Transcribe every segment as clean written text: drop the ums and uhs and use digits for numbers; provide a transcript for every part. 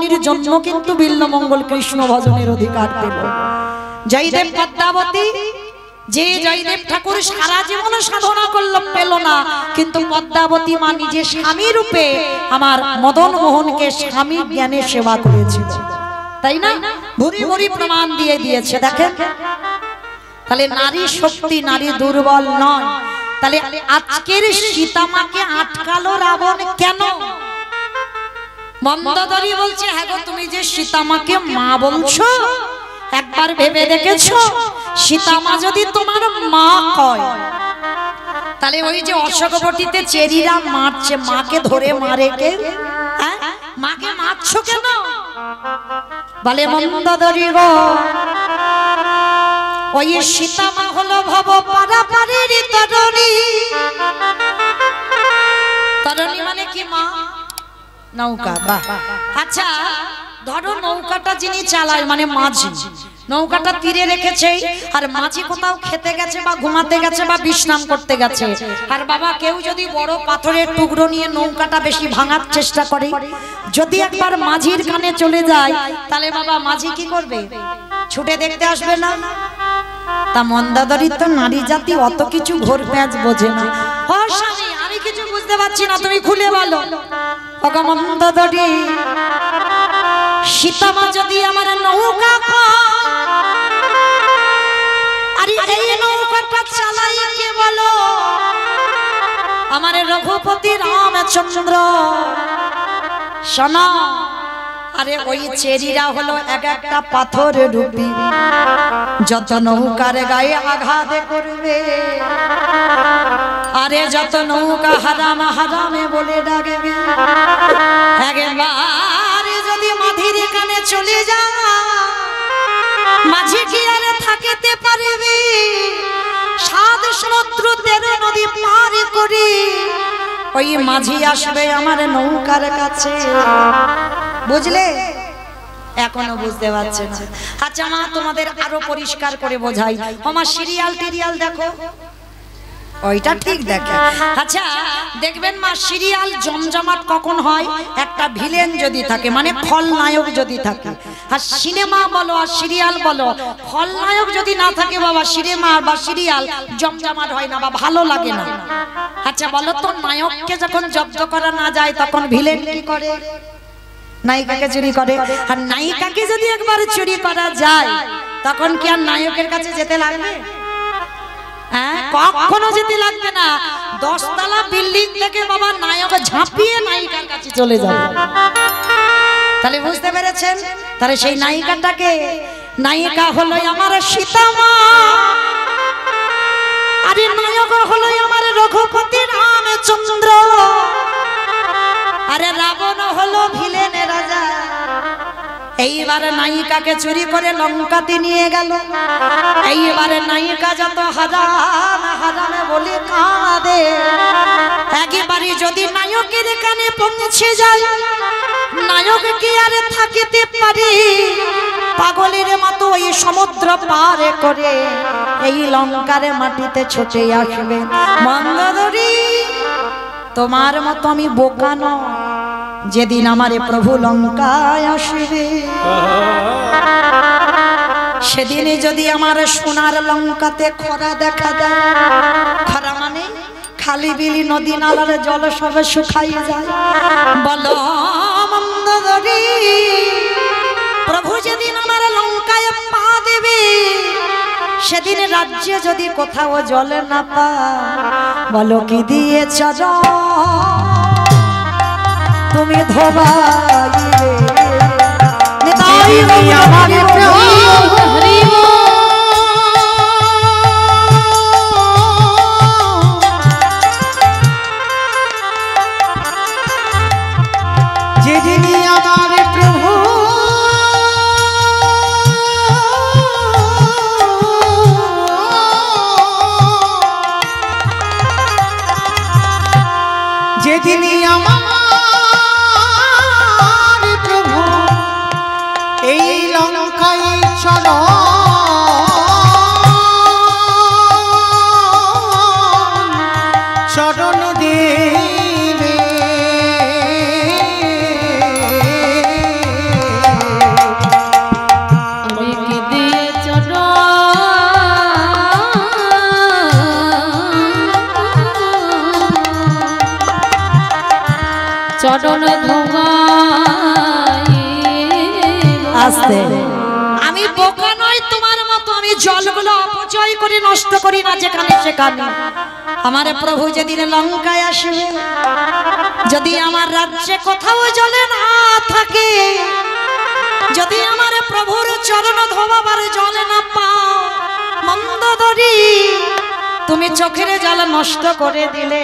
মুনির জন্য কিন্তু বিল্বমঙ্গল কৃষ্ণ ভজনের অধিকার পেল। জয়দেব পদ্মাবতী, যে জয়দেব ঠাকুর সারা জীবন সাধনা করলো পেল না, কিন্তু পদ্মাবতী মা নিজে স্বামী রূপে আমার মদন মোহনকে স্বামী জ্ঞানে সেবা করেছিল, তাই না? ভুরি ভুরি প্রমাণ দিয়ে দিয়েছে। দেখেন তাহলে নারী শক্তি, নারী দুর্বল নয়। তাহলে আজকের সীতামাকে আটকালো রাবণ কেন? মন্দোদরী বলছে, হ্যাঁ গো, তুমি যে সীতামাকে মা বলছো, একবার ভেবে দেখেছো সীতামা যদি তোমার মা হয়, তাহলে ওই যে অশোকবটিতে চেরিরা মারছে, মাকে ধরে মারে কে? মাকে মারছো কেন? বলে মন্দোদরী গো, ওই সীতামা হলো ভব পারাপারের তরণী। তরণী মানে কি মা? নৌকা। বাহ, আচ্ছা ধরো নৌকাটা যিনি চালায় মানে মাঝি, নৌকাটা তীরে রেখেছে, আর মাঝি কোথাও খেতে গেছে বা ঘুমাতে গেছে বা বিশ্রাম করতে গেছে, আর বাবা কেউ যদি বড় পাথরের টুকরো নিয়ে নৌকাটা বেশি ভাঙার চেষ্টা করে, যদি একবার মাঝির কানে চলে যায়, তাহলে বাবা মাঝি কি করবে? ছুটে দেখতে আসবে না? তা মন্দাদরী তো নারী জাতি অত কিছু ঘোর প্যাঁচ বোঝে না। ও স্বামী, আমি কিছু বুঝতে পারছি না, তুমি খুলে বলো। ওগো মন্দাদরী, সীতামা যদি আমার নৌকা আর এই নৌকাটা চালাই কে বলো? আমার রঘুপতি রামচন্দ্র। শোনো, আরে ওই চেরিরা হলো এক একটা পাথর রূপী, যত নৌকার গায়ে আঘাত করবে, আরে যত নৌকা হারাম হারামে বলে ডাকবে, একবার যদি মাঝির কানে চলে যা, মাঝি কি আর থাকতে পারবে? 7 সমুদ্র 13 নদী পার করে ওই মাঝি আসবে আমার নৌকার কাছে, বুঝলে? এখনো বুঝতে পারছে না? আচ্ছা মা, তোমাদের আরো পরিষ্কার করে বোঝাই। আমার সিরিয়াল টিরিয়াল দেখো, ওইটা ঠিক দেখে। আচ্ছা দেখবেন মা, সিরিয়াল জমজমাট কখন হয়? একটা ভিলেন যদি থাকে, মানে খলনায়ক যদি থাকে। আর সিনেমা বলো আর সিরিয়াল বলো, খলনায়ক যদি না থাকে বাবা, সিনেমা বা সিরিয়াল জমজমাট হয় না বা ভালো লাগে না। আচ্ছা বলো তো, নায়ককে যখন জব্দ করা না যায়, তখন ভিলেন কি করে? নায়িকাকে চুরি করে। আর নায়িকাকে যদি একবার চুরি করা যায়, তখন কি আর নায়কের কাছে যেতে লাগবে? কখনো যেতে লাগবে না। 10 তলা বিল্ডিং থেকে বাবা নায়ক ঝাঁপিয়ে নায়িকার কাছে চলে যাবে। তাহলে বুঝতে পেরেছেন? তাহলে সেই নায়িকাটাকে, নায়িকা হলো আমার সীতামা, আরে নায়ক হলো আমার রঘুপতি রামচন্দ্র, আরে রাবণ হলো ভিলেনের রাজা। এইবারে নায়িকাকে চুরি করে লঙ্কাতে নিয়ে গেল। এইবারে নায়িকা যত হারাম হারামে বলে কাঁদে, একেবারে যদি নায়কের কানে পৌঁছে যায়, নায়ক কি আর থাকিতে পারে? পাগলের মতো ওই সমুদ্র পার করে এই লঙ্কার মাটিতে ছুটে আসবে। মন্দোদরী, তোমার মতো আমি বোকা নই। যেদিন আমার প্রভু লঙ্কায় আসবে, সেদিনে যদি আমার সোনার লঙ্কাতে খরা দেখা দেয়, খরা মানে খালি বিলি নদী নালার জল সব শুকাইয়ে যায়, বলো মন্দোদরী, প্রভু যেদিন আমার লঙ্কায় পা দেবে, সেদিন রাজ্যে যদি কোথাও জল না পায়, বলো কি দিয়ে চল তুমি ধোবাইলে? আমার প্রভু যেদিন আমার প্রভু যেদিন আমার প্রভু এই লঙ্কা আস্তে। আমি বোকা নই তোমার মতো, আমি জলগুলো অপচয় করে নষ্ট করি না যেখানে সেখানে। আমার প্রভু যেদিন লঙ্কায় আসবে, যদি আমার রাজ্যে কোথাও জলে না থাকে, যদি আমার প্রভুর চরণ ধোবার জলে না পাও, মন্দোদরী তুমি চোখের জল নষ্ট করে দিলে।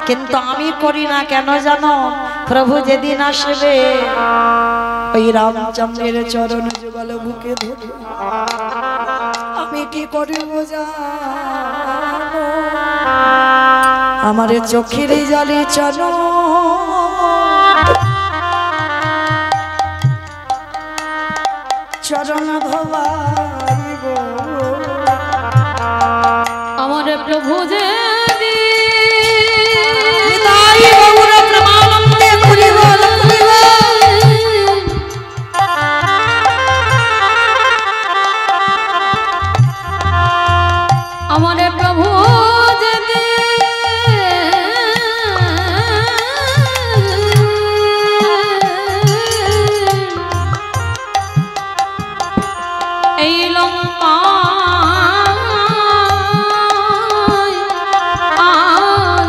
কিন্তু আমি করি না কেন জানো? প্রভু যেদিন আসবে ওই রামচন্দ্রের চরণ যুগল বুকে ধরে আমি কি করিব জানো? আমার চোখের জলে চলো চরণ ধোবাইব। আমার প্রভু যে আমার প্রভু যদি এই লঙ্কা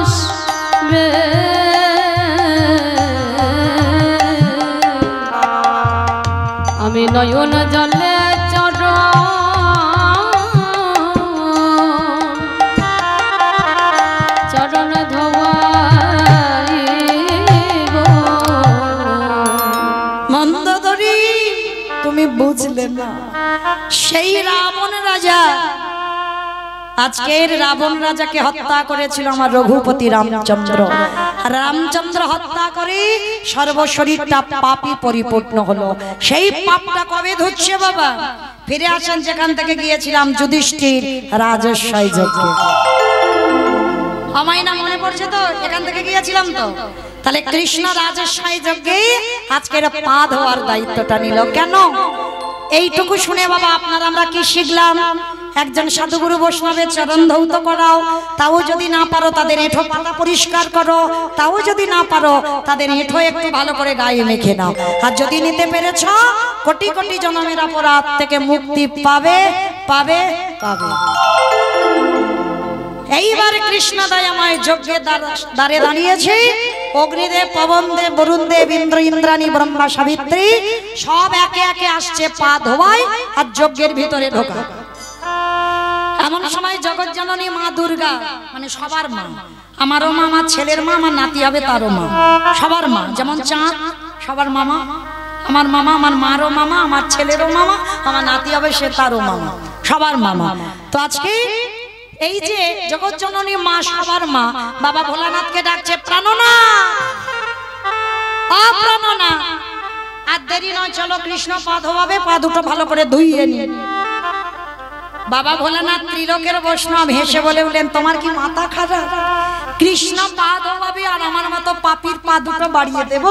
আসবে, আমি নয়ন জলে চরণ ধোয়াইব। মন্দোদরী তুমি বুঝলে না, সেই রাবণ রাজা আজকের রাবণ রাজাকে হত্যা করেছিল আমার রঘুপতি রামচন্দ্র। রামচন্দ্র হত্যা করে সর্বশরীরটা পাপী পরিপূর্ণ হলো। সেই পাপটা কবে ধুচ্ছে বাবা? ফিরে আসেন যেখান থেকে গিয়েছিলাম, যুধিষ্ঠির রাজস্বয় যজ্ঞে। আমায় না মনে পড়ছে তো? এখান থেকে গিয়েছিলাম তো। তাহলে কৃষ্ণ রাজস্বয় যজ্ঞে আজকের পা ধোয়ার দায়িত্বটা নিল কেন? এইটুকু শুনে বাবা আপনারা আমরা কি শিখলাম? একজন সাধুগুরু বৈষ্ণবের চরণ ধৌত করাও, তাও যদি না পারো তাদের এঁঠো পাতা পরিষ্কার করো, তাও যদি না পারো তাদের এঁঠো একটু ভালো করে গায়ে মেখে নাও। আর যদি নিতে পেরেছ, কোটি কোটি জন্মের অপরাধ থেকে মুক্তি পাবে পাবে পাবে। এইবার কৃষ্ণ দয়াময় যজ্ঞের দ্বারে দাঁড়িয়েছে। অগ্নিদেব, পবনদেব, বরুণদেব, ইন্দ্র, ইন্দ্রাণী, ব্রহ্মা, সাবিত্রী সব একে একে আসছে পা ধোয়ায় আর যজ্ঞের ভিতরে ঢোকা। এমন সময় জগৎ জননী মা দুর্গা, মানে সবার মা, আমারও মা, আমার ছেলের মা, আমার নাতি হবে তারও মা, সবার মা, যেমন চাঁদ সবার মামা, আমার মামা, আমার মারও মামা, আমার ছেলেরও মামা, আমার নাতি হবে সে তারও মামা, সবার মামা। তো আজকে এই যে জগৎ জননী মা, সবার মা, বাবা ভোলানাথকে ডাকছে, প্রাণনাথ, প্রাণনাথ, আর দেরি নয়, চলো কৃষ্ণ পা ধোয়াবে, পা দুটো ভালো করে ধুইয়ে নিয়ে। বাবা ভোলানাথ ত্রিলোকের বৈষ্ণব হেসে বলে উঠলেন, তোমার কি মাথা খারাপ? কৃষ্ণ পা ধোয়াবে আর আমার মতো পাপির পা দুটো বাড়িয়ে দেব?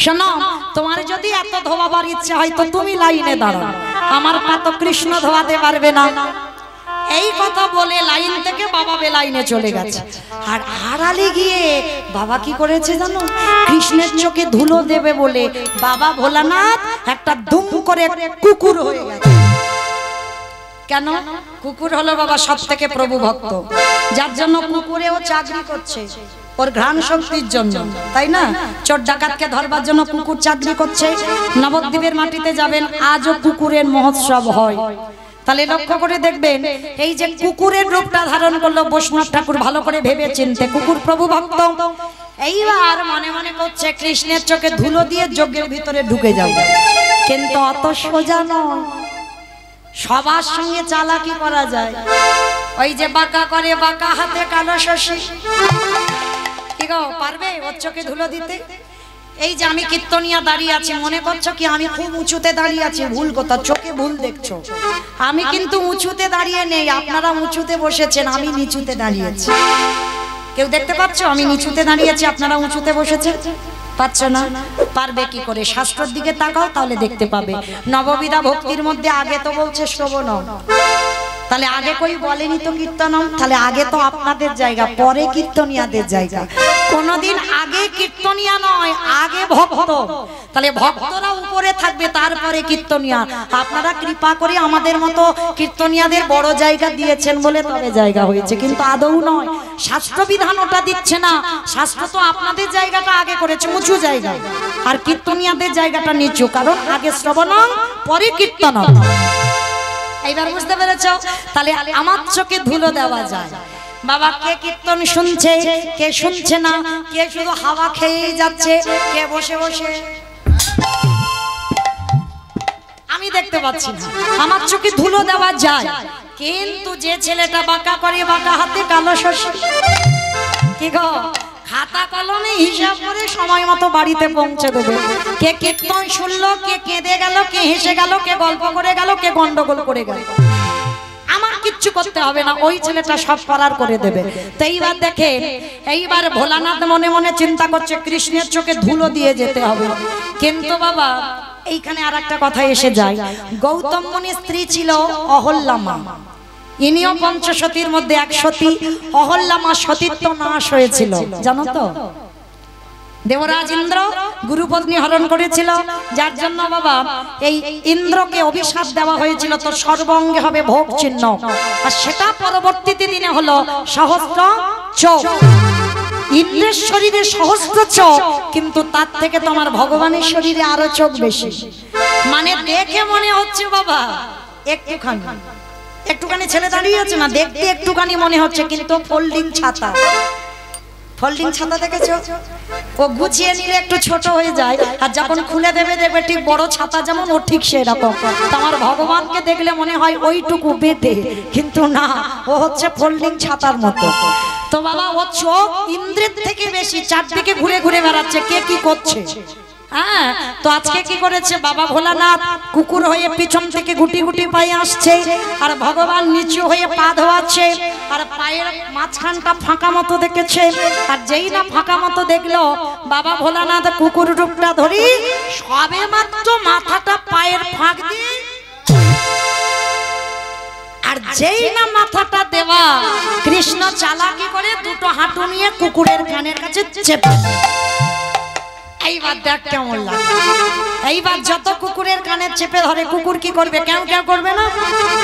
শোনো, তোমার যদি এত ধোয়াবার ইচ্ছে হয় তো তুমি লাইনে দাঁড়াও, আমার পা তো কৃষ্ণ ধোয়াতে পারবে না। এই কথা বলে লাইন থেকে বাবা বেলাইনে চলে গেছে। আর আড়ালে গিয়ে বাবা কি করেছে জানো? কৃষ্ণের চোখে ধুলো দেবে বলে বাবা ভোলানাথ একটা দুম করে কুকুর হয়ে গেছে। কেন? কুকুর হলো বাবা সব থেকে প্রভু ভক্ত, যার জন্য কুকুরেও চাকরি করছে ওর ঘ্রাণ শক্তির জন্য, তাই না? চোর ডাকাতকে ধরবার জন্য কুকুর চাকরি করছে। নবদ্বীপের মাটিতে যাবেন, আজও কুকুরের মহোৎসব হয়। তাহলে লক্ষ্য করে দেখবেন, এই যে কুকুরের রূপটা ধারণ করলো বৈষ্ণব ঠাকুর, ভালো করে ভেবে চিনতে, কুকুর প্রভু ভক্ত। এইবার মনে মনে করছে কৃষ্ণের চোখে ধুলো দিয়ে যজ্ঞের ভিতরে ঢুকে যাবে, কিন্তু অত সোজা নয়। সবার সঙ্গে চালাকি করা যায়। ওই যে বাঁকা করে, বাঁকা হাতে কালো শশী, কি গো পারবে ওর চোখে ধুলো দিতে? এই যে আমি কীর্তনিয়া দাঁড়িয়ে আছি, মনে করছো কি আমি খুব উঁচুতে দাঁড়িয়ে আছি? ভুল কথা, চোখে ভুল দেখছো। আমি কিন্তু উঁচুতে দাঁড়িয়ে নেই, আপনারা উঁচুতে বসেছেন, আমি নিচুতে দাঁড়িয়েছি। কেউ দেখতে পাচ্ছ আমি নিচুতে দাঁড়িয়েছি, আপনারা উঁচুতে বসেছেন? পাচ্ছ না? পারবে কি করে? শাস্ত্রের দিকে তাকাও, তাহলে দেখতে পাবে। নববিধা ভক্তির মধ্যে আগে তো বলছে শ্রবণ, তাহলে আগে কই বলেনি তো কীর্তনম, তাহলে আগে তো আপনাদের জায়গা, পরে কীর্তনিয়াদের জায়গা। কোনদিন আগে কীর্তনিয়া নয়, আগে ভক্ত। তাহলে ভক্তরা উপরে থাকবে, তারপরে কীর্তনিয়া। আপনারা কৃপা করে আমাদের মতো কীর্তনিয়াদের বড় জায়গা দিয়েছেন বলে তবে জায়গা হয়েছে, কিন্তু আদৌ নয়। শাস্ত্রবিধান ওটা দিচ্ছে না, শাস্ত্র তো আপনাদের জায়গাটা আগে করেছে উঁচু জায়গা, আর কীর্তনিয়াদের জায়গাটা নিচু, কারণ আগে শ্রবণ পরে কীর্তন। এইবার বুঝতে পেরেছো? তাহলে আমার চোখে ধুলো দেওয়া যায়। বাবা কে কীর্তন শুনছে, কে শুনছে না, কে শুধু হাওয়া খেয়েই যাচ্ছে, কে বসে বসে আমি দেখতে পাচ্ছি না, আমার চোখে ধুলো দেওয়া যায়। কিন্তু যে ছেলেটা বাঁকা করে, বাঁকা হাতে কালো শস্য, কি গো, খাতা কলমে হিসাব করে সময় মতো বাড়িতে পৌঁছে দেবে। কে কীর্তন শুনলো, কে কেঁদে গেল, কে হেসে গেল, কে গল্প করে গেল, কে গন্ডগোল করে গেল, আমার কিচ্ছু করতে হবে না, ওই ছেলেটা সব করার করে দেবে। তো এইবার দেখে, এইবার ভোলানাথ মনে মনে চিন্তা করছে কৃষ্ণের চোখে ধুলো দিয়ে যেতে হবে। কিন্তু বাবা এইখানে আর একটা কথা এসে যায়, গৌতম মুনির স্ত্রী ছিল অহল্যামা, ইনিও পঞ্চসতীর মধ্যে এক সতী। অহল্যামা সতীত্ব নাশ হয়েছিল, জানো তো? দেবরাজ ইন্দ্র গুরুপত্নী হরণ করেছিল, যার জন্য বাবা এই ইন্দ্রকে অভিশাপ দেওয়া হয়েছিল, তো সর্বাঙ্গে হবে ভোগ চিহ্ন, আর সেটা পরবর্তীতে দিনে হলো সহস্র চোখ। ইন্দ্রের শরীরে সহস্র চোখ, কিন্তু তার থেকে তোমার ভগবানের শরীরে আরো চোখ বেশি। মানে দেখে মনে হচ্ছে বাবা একটুখানি ছেলে দাঁড়িয়ে আছে না, দেখতে একটুখানি মনে হচ্ছে, কিন্তু ফোল্ডিং ছাতা। ফোল্ডিং ছাতা দেখেছো? ও গুছিয়ে নিলে একটু ছোট হয়ে যায়, আর যখন খুলে দেবে দেখবে ঠিক বড় ছাতা যেমন, ও ঠিক সেরকম। তোমার ভগবানকে দেখলে মনে হয় ওইটুকু বেঁধে, কিন্তু না, ও হচ্ছে ফোল্ডিং ছাতার মতো। তো বাবা ও চোখ ইন্দ্রের থেকে বেশি, চারদিকে ঘুরে ঘুরে বেড়াচ্ছে, কে কি করছে। হ্যাঁ, তো আজকে কি করেছে বাবা ভোলানাথ, কুকুর হয়ে পিছন থেকে গুটি গুটি পায়ে আসছে, আর ভগবান নিচু হয়ে পা ধোয়াচ্ছে, আর পায়ের মাঝখানটা ফাঁকা মতো দেখেছে। আর যেই না ফাঁকা মতো দেখলো, বাবা ভোলানাথ কুকুর রূপটা ধরি সবে মাত্র মাথাটা পায়ের ফাঁক দিয়ে, আর যেই না মাথাটা দেওয়া, কৃষ্ণ চালাকি করে দুটো হাঁটু নিয়ে কুকুরের কানের কাছে চেপে। এইবার দেখ কেমন লাগে। এইবার যত কুকুরের কানে চেপে ধরে, কুকুর কি করবে? কেউ কেউ করবে না,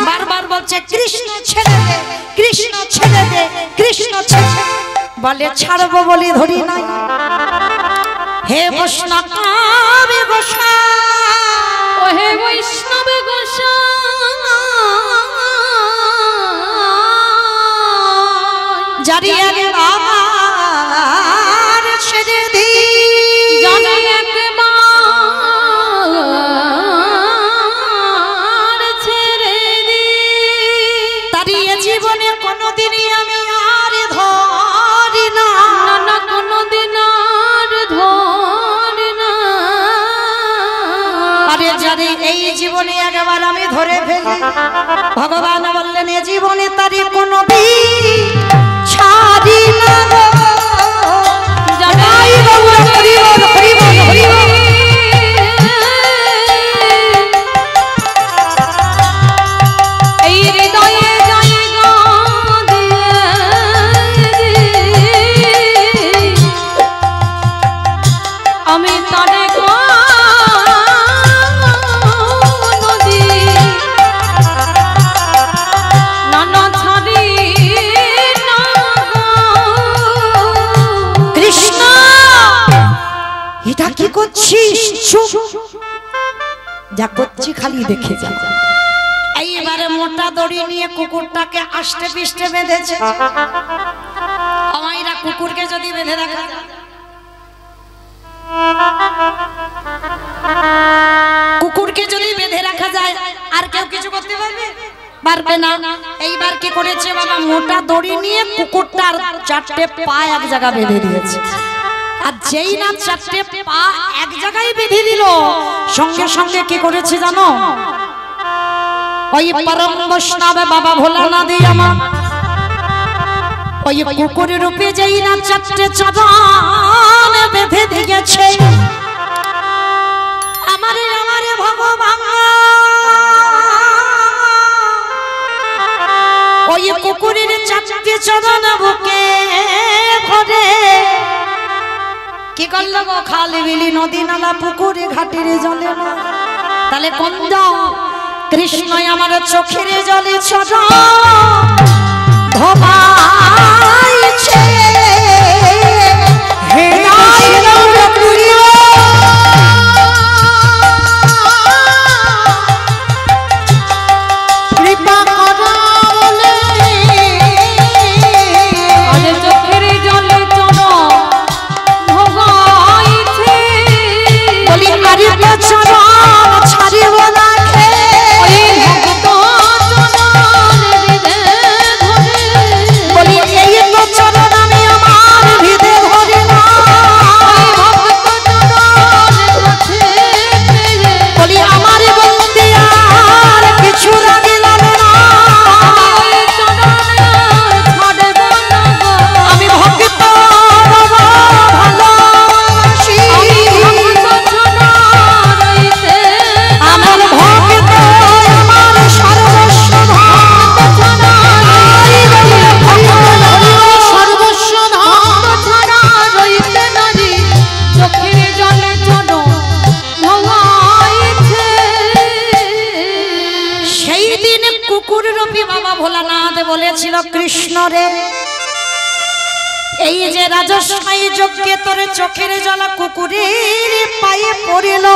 বারবার বলছে কৃষ্ণ ছেড়ে দে, কৃষ্ণ ছেড়ে দে, কৃষ্ণ ছেড়ে। বলে ছাড়বো বলি ধরি নাই, হে বৈষ্ণব গোসাই, ও হে বৈষ্ণব গোসাই, জারি আগে আমার ছেড়ে দি, জানি একবার ছেড়ে দি, তারিয়ে জীবনে কোনোদিনই আমি আর ধরি না, না কোনোদিন আর ধরি না। আরে জানি এই জীবনে একবার আমি ধরে ফেলি, ভগবান বললেন এ জীবনে তারি কোনোদিন ছাড়ি না গো। জানাই বাবু হরি বল, হরি বল, হরি বল। এই হৃদয়ে জায়গা দিয়ে আমি তারে নদী নানা ছাড়ি না। কৃষ্ণ এটা কি করছিস? চুপ, যা করছি খালি দেখে যা। এইবারে মোটা দড়ি নিয়ে কুকুরটাকে আষ্টে পিষ্টে বেঁধেছে। আমাইরা কুকুরকে যদি বেঁধে রাখা যায়, কুকুরকে যদি বেঁধে রাখা যায়, আর কেউ কিছু করতে পারবে? পারবে না। এইবার কি করেছে বাবা, মোটা দড়ি নিয়ে কুকুরটার চারটে পা এক জায়গা বেঁধে দিয়েছে। আর যেই না চারটে পা এক জায়গায় বেঁধে দিল, সঙ্গে সঙ্গে কি করেছে জানো? ওই পরম বৈষ্ণব বাবা ভোলানাথ আমার ওই কুকুরের রূপে যেই না চারটে চাদর বেঁধে দিয়েছে, আমারে আমারে ভগবান চারটি চরণ বুকে ভরে কি করল গো খালি বিলি নদী নালা পুকুরে ঘাটের জলে না তাহলে কোন কৃষ্ণ আমার চোখের জলে চরণ ধোবাইছে হে কৃপা করো বলে আজ চোখের জলে চরণ ভোগাইছে বলি আরে তো চরণ ছাড়িব না খে ওই ভক্ত চরণ হৃদে ধরে বলি এই তো চরণ আমি আমার হৃদে ধরি না ওই ভক্ত চরণ কাছে পেয়ে বলি আমার বন্দি আর কিছু লাগিল না ওই চরণে ছাড়ব না গো আমি ভক্ত ভালোবাসি ভক্ত চরণ রইতে আমার ভক্ত আমার সর্বস্ব সর্বস্ব ধন ছাড়া রইতে নারী চোখের জলে চরণ ভোগাইছে সেই দিন কুকুর রূপী বাবা ভোলানাথ বলেছিল কৃষ্ণ রে এই যে রাজস্বাই যজ্ঞে তোর চোখের জল কুকুরের পায়ে পড়িল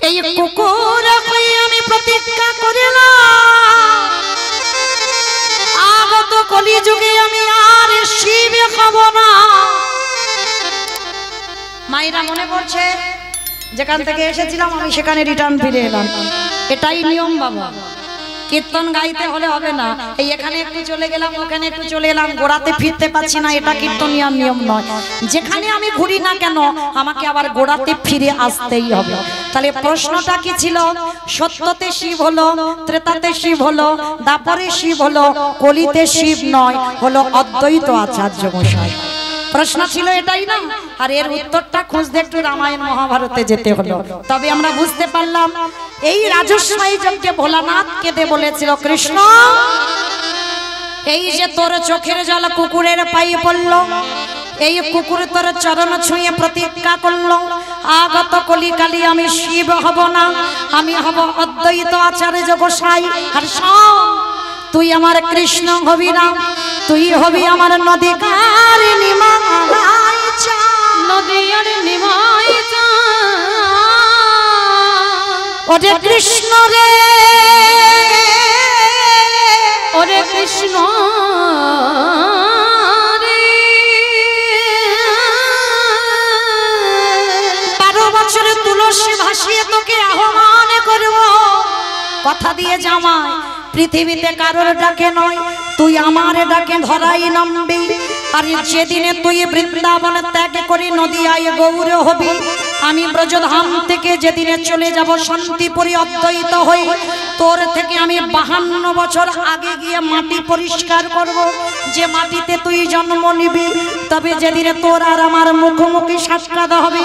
এই কুকুর হয়ে আমি প্রতিজ্ঞা করিলাম আগত কলিযুগে আমি আর শিব হব না মায়েরা মনে পড়ছে যেখান থেকে এসেছিলাম আমি সেখানে রিটার্ন ফিরে এলাম এটাই নিয়ম বাবা কীর্তন গাইতে হলে হবে না এই এখানে একটু চলে গেলাম ওখানে একটু চলে এলাম গোড়াতে ফিরতে পারছি না এটা কীর্তনিয়ার নিয়ম নয় যেখানে আমি ঘুরি না কেন আমাকে আবার গোড়াতে ফিরে আসতেই হবে তাহলে প্রশ্নটা কি ছিল সত্যতে শিব হলো ত্রেতাতে শিব হলো দাপরে শিব হলো কলিতে শিব নয় হলো অদ্বৈত আচার্য মশাই প্রশ্ন ছিল এটাই না আর এর উত্তরটা খুঁজতে একটু রামায়ণ মহাভারতে যেতে হলো তবে আমরা বুঝতে পারলাম এই রাজস্বাই যজ্ঞে ভোলানাথ কেঁদে বলেছিল কৃষ্ণ এই যে তোর চোখের জল কুকুরের পায়ে পড়ল এই কুকুর তোর চরণ ছুঁয়ে প্রতিজ্ঞা করলো আগত কলিকালি আমি শিব হব না আমি হব অদ্বৈত আচার্য গোসাই আর তুই আমার কৃষ্ণ হবি না তুই হবি আমার নদীকার নিমাই চা নদী আর নিমাই চা ওরে কৃষ্ণ রে ওরে কৃষ্ণ রে 12 বছরে তুলসী ভাসিয়ে তোকে আহ্বান করব কথা দিয়ে জামাই পৃথিবীতে কারোর ডাকে নয় তুই আমার ডাকে ধরাই নামবি আর যেদিনে তুই বৃন্দাবন ত্যাগ করে নদিয়ায় গৌর হবি আমি ব্রজধাম থেকে যেদিনে চলে যাব শান্তিপুরে অদ্বৈত হই তোর থেকে আমি 52 বছর আগে গিয়ে মাটি পরিষ্কার করব যে মাটিতে তুই জন্ম নিবি তবে যেদিনে তোর আর আমার মুখোমুখি সাক্ষাৎ হবে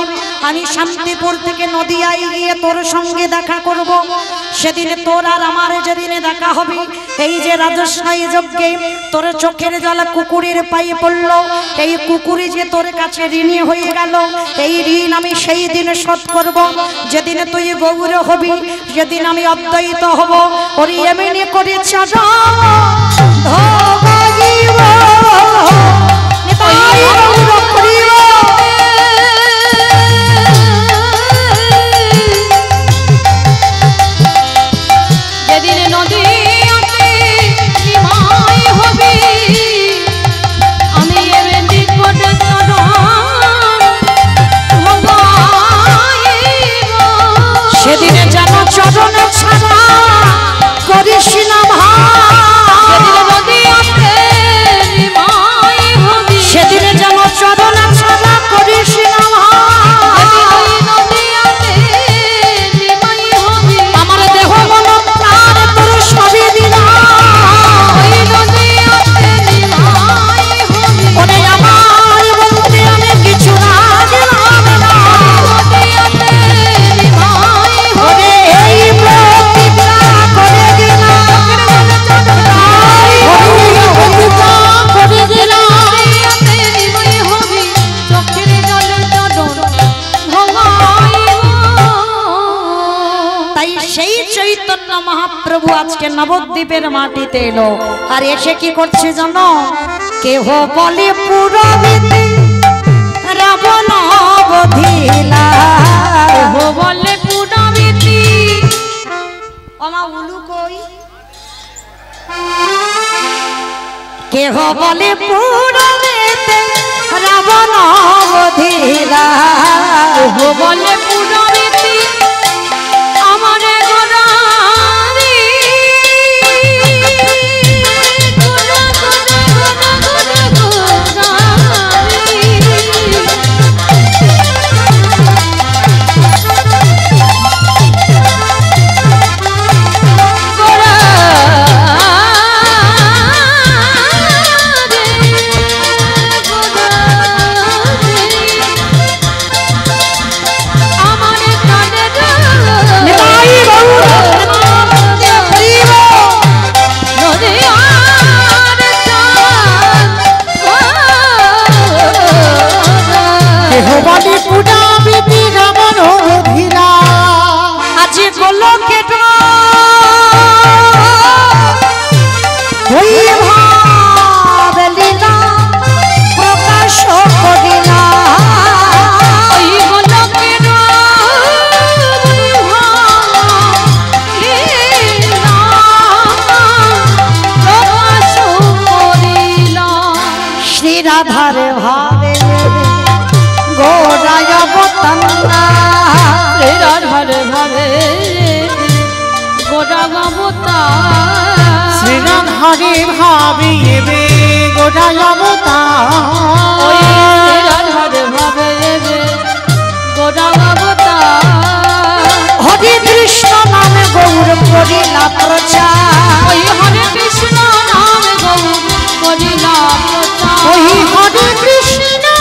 আমি শান্তিপুর থেকে নদিয়ায় গিয়ে তোর সঙ্গে দেখা করব সেদিনে তোর আর আমার যেদিনে দেখা হবে এই যে রাজস্বাই যজ্ঞে তোর চোখের জল কুকুরের পায়ে পড়লো এই কুকুরে যে তোর কাছে ঋণী হয়ে গেল এই ঋণ আমি সেই দিনে শোধ করব যেদিনে তুই গৌর হবি যেদিন আমি অদ্বৈত হব ওরে এমনি করে চাঁদা ধোবাইব নিতাই গৌর করিব যেদিন নদী নিমাই হবি আমি এবে নিকট চরণ ভোগাইব সেদিনে যেন চরণ ছাড়া করিস না যেদিন ভাই নদী নিমাই হবি সেদিনে যেন চরণ ছাড়া করিস না ভাই নদী নিমাই হবি আমার দেহ মন প্রাণ তোর সবই দিলাম ওই নদী নিমাই হবি ওরে আমার বলতে আমি কিছু রাখলাম না নদী নিমাই হবি ওরে এই প্রতি চৈতন্য মহাপ্রভু আজকে নবদ্বীপের মাটিতে এলো। আর এসে কি করছে জানো? কেহ বলে পুরবিতে রাবণ বধিলা, কেহ বলে পুরবিতে। আমা উলু কই? কেহ বলে পুরবিতে রাবণ বধিলা, কেহ বলে পুরবিতে আমার গোরারি। গোরা গোরা গোরা গোরা গোরারি। গোরা আজি গোলকে লীলা প্রকাশ করিলা, ওই গোলকের লীলা প্রকাশ করিলা। শ্রী রাধার ভাবে গোরায় অবতান্না, রাধার ভাবে গোরা অবতার। শ্রীরাধারে ভাবিবে গোটায় ওই অবতার। রাধার ভাবে গোরা অবতার। হরে কৃষ্ণ নামে গৌর করিলা প্রচার, ওই হরে কৃষ্ণ নাম গৌর করিলা প্রচার। ওই হরে কৃষ্ণ নাম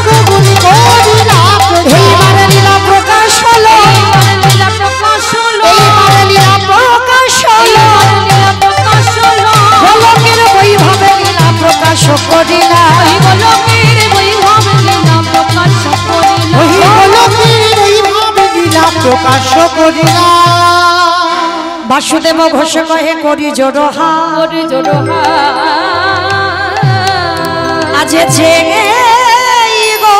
গৌর করিলা প্রচার। এইবার লীলা প্রকাশ হলো, এইবার লীলা প্রকাশ হলো। এইবার লীলা প্রকাশ হলো, এইবার লীলা প্রকাশ হলো। গোলকের বৈভবে লীলা প্রকাশ করিলা, ওই গোলকের বৈভব লীলা প্রকাশ করিলা। ওই গোলকের ওই ভাবে লীলা প্রকাশ করিলা। বাসুদেব ঘোষ কহে করি জোড়হা, করি জোড়হা। আজে জেগে গো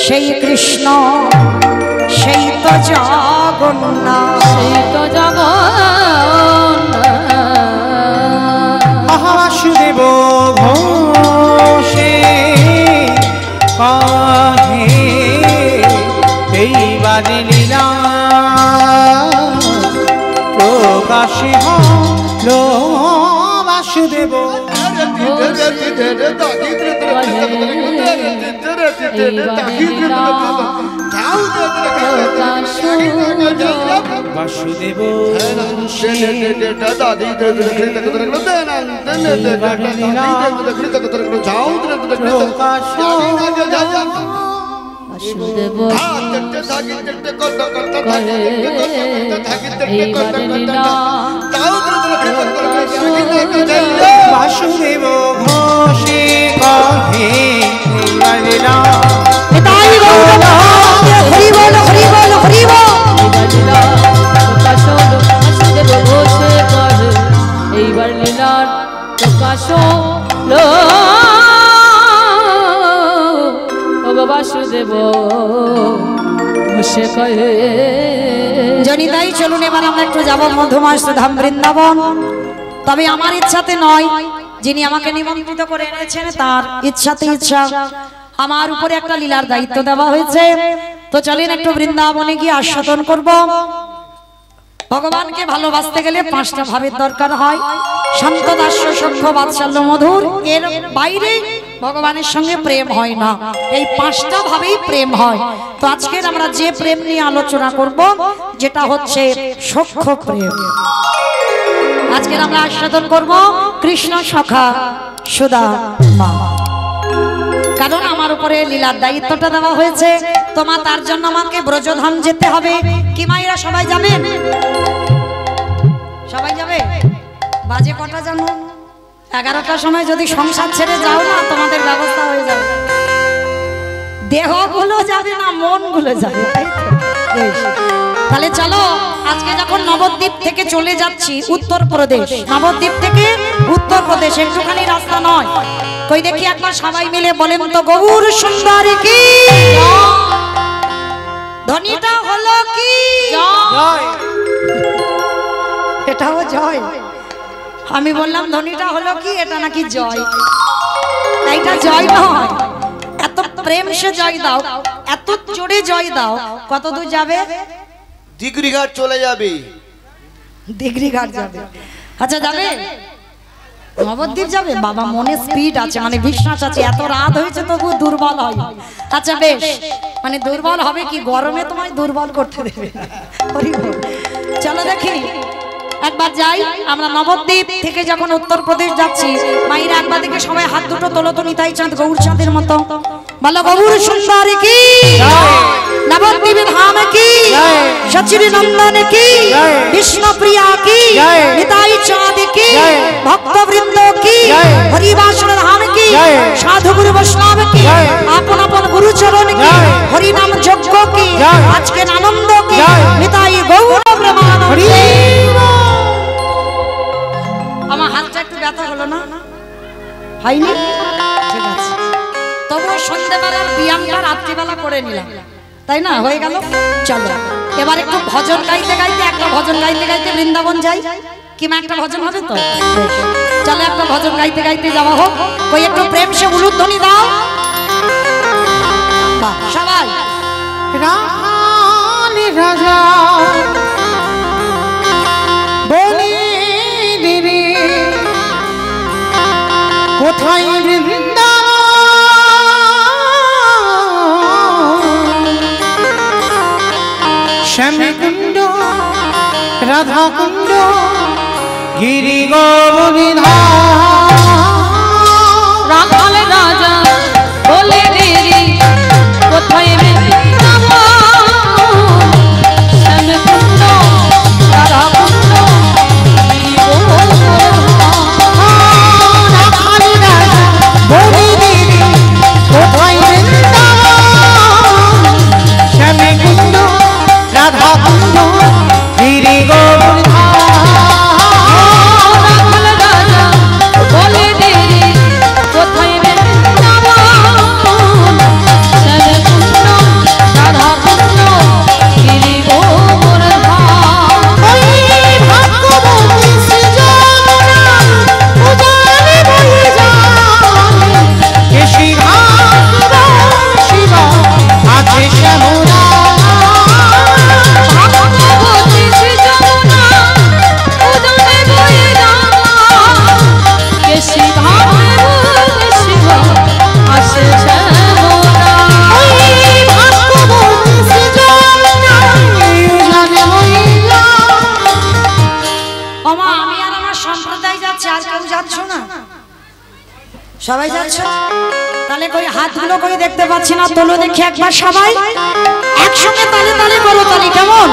সেই কৃষ্ণ সেই তো জগন্নাথ, সেই তো জগন্নাথ। বাসুদেব ঘোষে কহে এইবারে লীলা প্রকাশে হলো। বাসুদেব বাসুদেব বাসুদেব কহে এইবারে লীলা বাসুদেব ঘোষে কহে এইবারে লীলা তাই গৌর হরি বল হরি বল হরি বল। এইবার লীলা প্রকাশ হলো। বাসুদেব ঘোষে কহে এইবার লীলার প্রকাশ হলো। ওগো বাসুদেব ঘোষে কহে। জনিতাই চলুন এবার আমরা একটু যাব মধুময় ধাম বৃন্দাবন। তবে আমার ইচ্ছাতে নয়, যিনি আমাকে নিমন্ত্রিত করে এনেছেন তার ইচ্ছাতে ইচ্ছা আমার উপরে একটা লীলার দায়িত্ব দেওয়া হয়েছে। তো চলেন একটু বৃন্দাবনে গিয়ে আস্বাদন করব। ভগবানকে ভালোবাসতে গেলে পাঁচটা ভাবের দরকার হয়, শান্ত দাস্য সখ্য বাৎসল্য মধুর। এর বাইরে ভগবানের সঙ্গে প্রেম হয় না, এই পাঁচটা ভাবেই প্রেম হয়। তো আজকের আমরা যে প্রেম নিয়ে আলোচনা করব যেটা হচ্ছে সখ্য প্রেম। আজকের আমরা আস্বাদন করব কৃষ্ণ সখা সুদামা। কারণ আমার উপরে লীলার দায়িত্বটা দেওয়া হয়েছে, তোমা তার জন্য আমাকে ব্রজধাম যেতে হবে। কি মায়েরা সবাই যাবেন? সবাই যাবে? বাজে কটা জানো? 11টার সময় যদি সংসার ছেড়ে যাও না তোমাদের ব্যবস্থা হয়ে যাবে। দেহগুলো যাবে না, মন গুলো যাবে, তাই তো? বেশ, তাহলে চলো আজকে যখন নবদ্বীপ থেকে চলে যাচ্ছি উত্তরপ্রদেশ, নবদ্বীপ থেকে উত্তরপ্রদেশ একটুখানি রাস্তা নয়। কই দেখি একবার সবাই মিলে বলেন তো গৌর সুন্দরী কি ধ্বনিটা হলো কি জয়। এটাও জয়। আমি বললাম ধ্বনিটা হলো কি, এটা নাকি জয়। এইটা জয় নয়, এত প্রেম সে জয় দাও, এত জোরে জয় দাও, কত দূর যাবে? দিগরিঘাট চলে যাবে। দিগরিঘাট যাবে। আচ্ছা যাবে, নবদ্বীপ যাবে। বাবা মনে স্পিড আছে, মানে বিশ্বাস আছে, এত রাত হয়েছে তবু দুর্বল হয়। আচ্ছা বেশ, মানে দুর্বল হবে কি, গরমে তোমায় দুর্বল করতে দেবে। চলো দেখি একবার যাই আমরা। নবদ্বীপ থেকে যখন উত্তরপ্রদেশ যাচ্ছি, মায়ের একবার দিকে সবাই হাত দুটো তোলো তো, নিতাই চাঁদ গৌর চাঁদের মতো বলো গৌর সুন্দরী কি, নবদ্বীপ ধাম কি, সচির নন্দন কি, বিষ্ণুপ্রিয়া কি, নিতাই চাঁদ কি, ভক্তবৃন্দ কি, হরিবাসন ধাম কি, সাধু গুরু বৈষ্ণব কি, আপন আপন গুরু চরণ কি, হরিনাম যজ্ঞ কি, আজকে আনন্দ কি, নিতাই গৌর ব্রহ্মানন্দ। আমার হাতটা একটু ব্যথা হলো না, হয়নি? ঠিক আছে, তবুও সন্ধ্যেবেলার ব্যায়ামটা রাত্রিবেলা করে নিলাম, তাই না? হয়ে গেল। চলো এবার একটু ভজন গাইতে গাইতে, একটা ভজন গাইতে গাইতে বৃন্দাবন যাই। কিংবা একটা ভজন হবে তো? চলো একটা ভজন গাইতে গাইতে যাওয়া হোক। কই একটু প্রেম সে উলুধ্বনি দাও সবাই। রাখাল রাজা বলি দিদি কোথায় শ্যামী কুণ্ড রাধা কুণ্ড গিরি গোবিধা রাখাল রাজা বলে দেরি কোথায় শ্যামকুণ্ড রাধাকুণ্ড রাখাল রাজা বলি দিদি কোথায় শ্যামী কুণ্ড রাধা কুণ্ড গিরি গোবিধা। রাখাল রাজা বলে দেরি কোথায় শ্যামকুণ্ড রাধাকুণ্ড গিরি গোবর্ধন। সবাই যাচ্ছ? তাহলে কই হাতগুলো কই দেখতে পাচ্ছি না, তোলো দেখি একবার সবাই একসঙ্গে তালে তালে করো তালি, কেমন?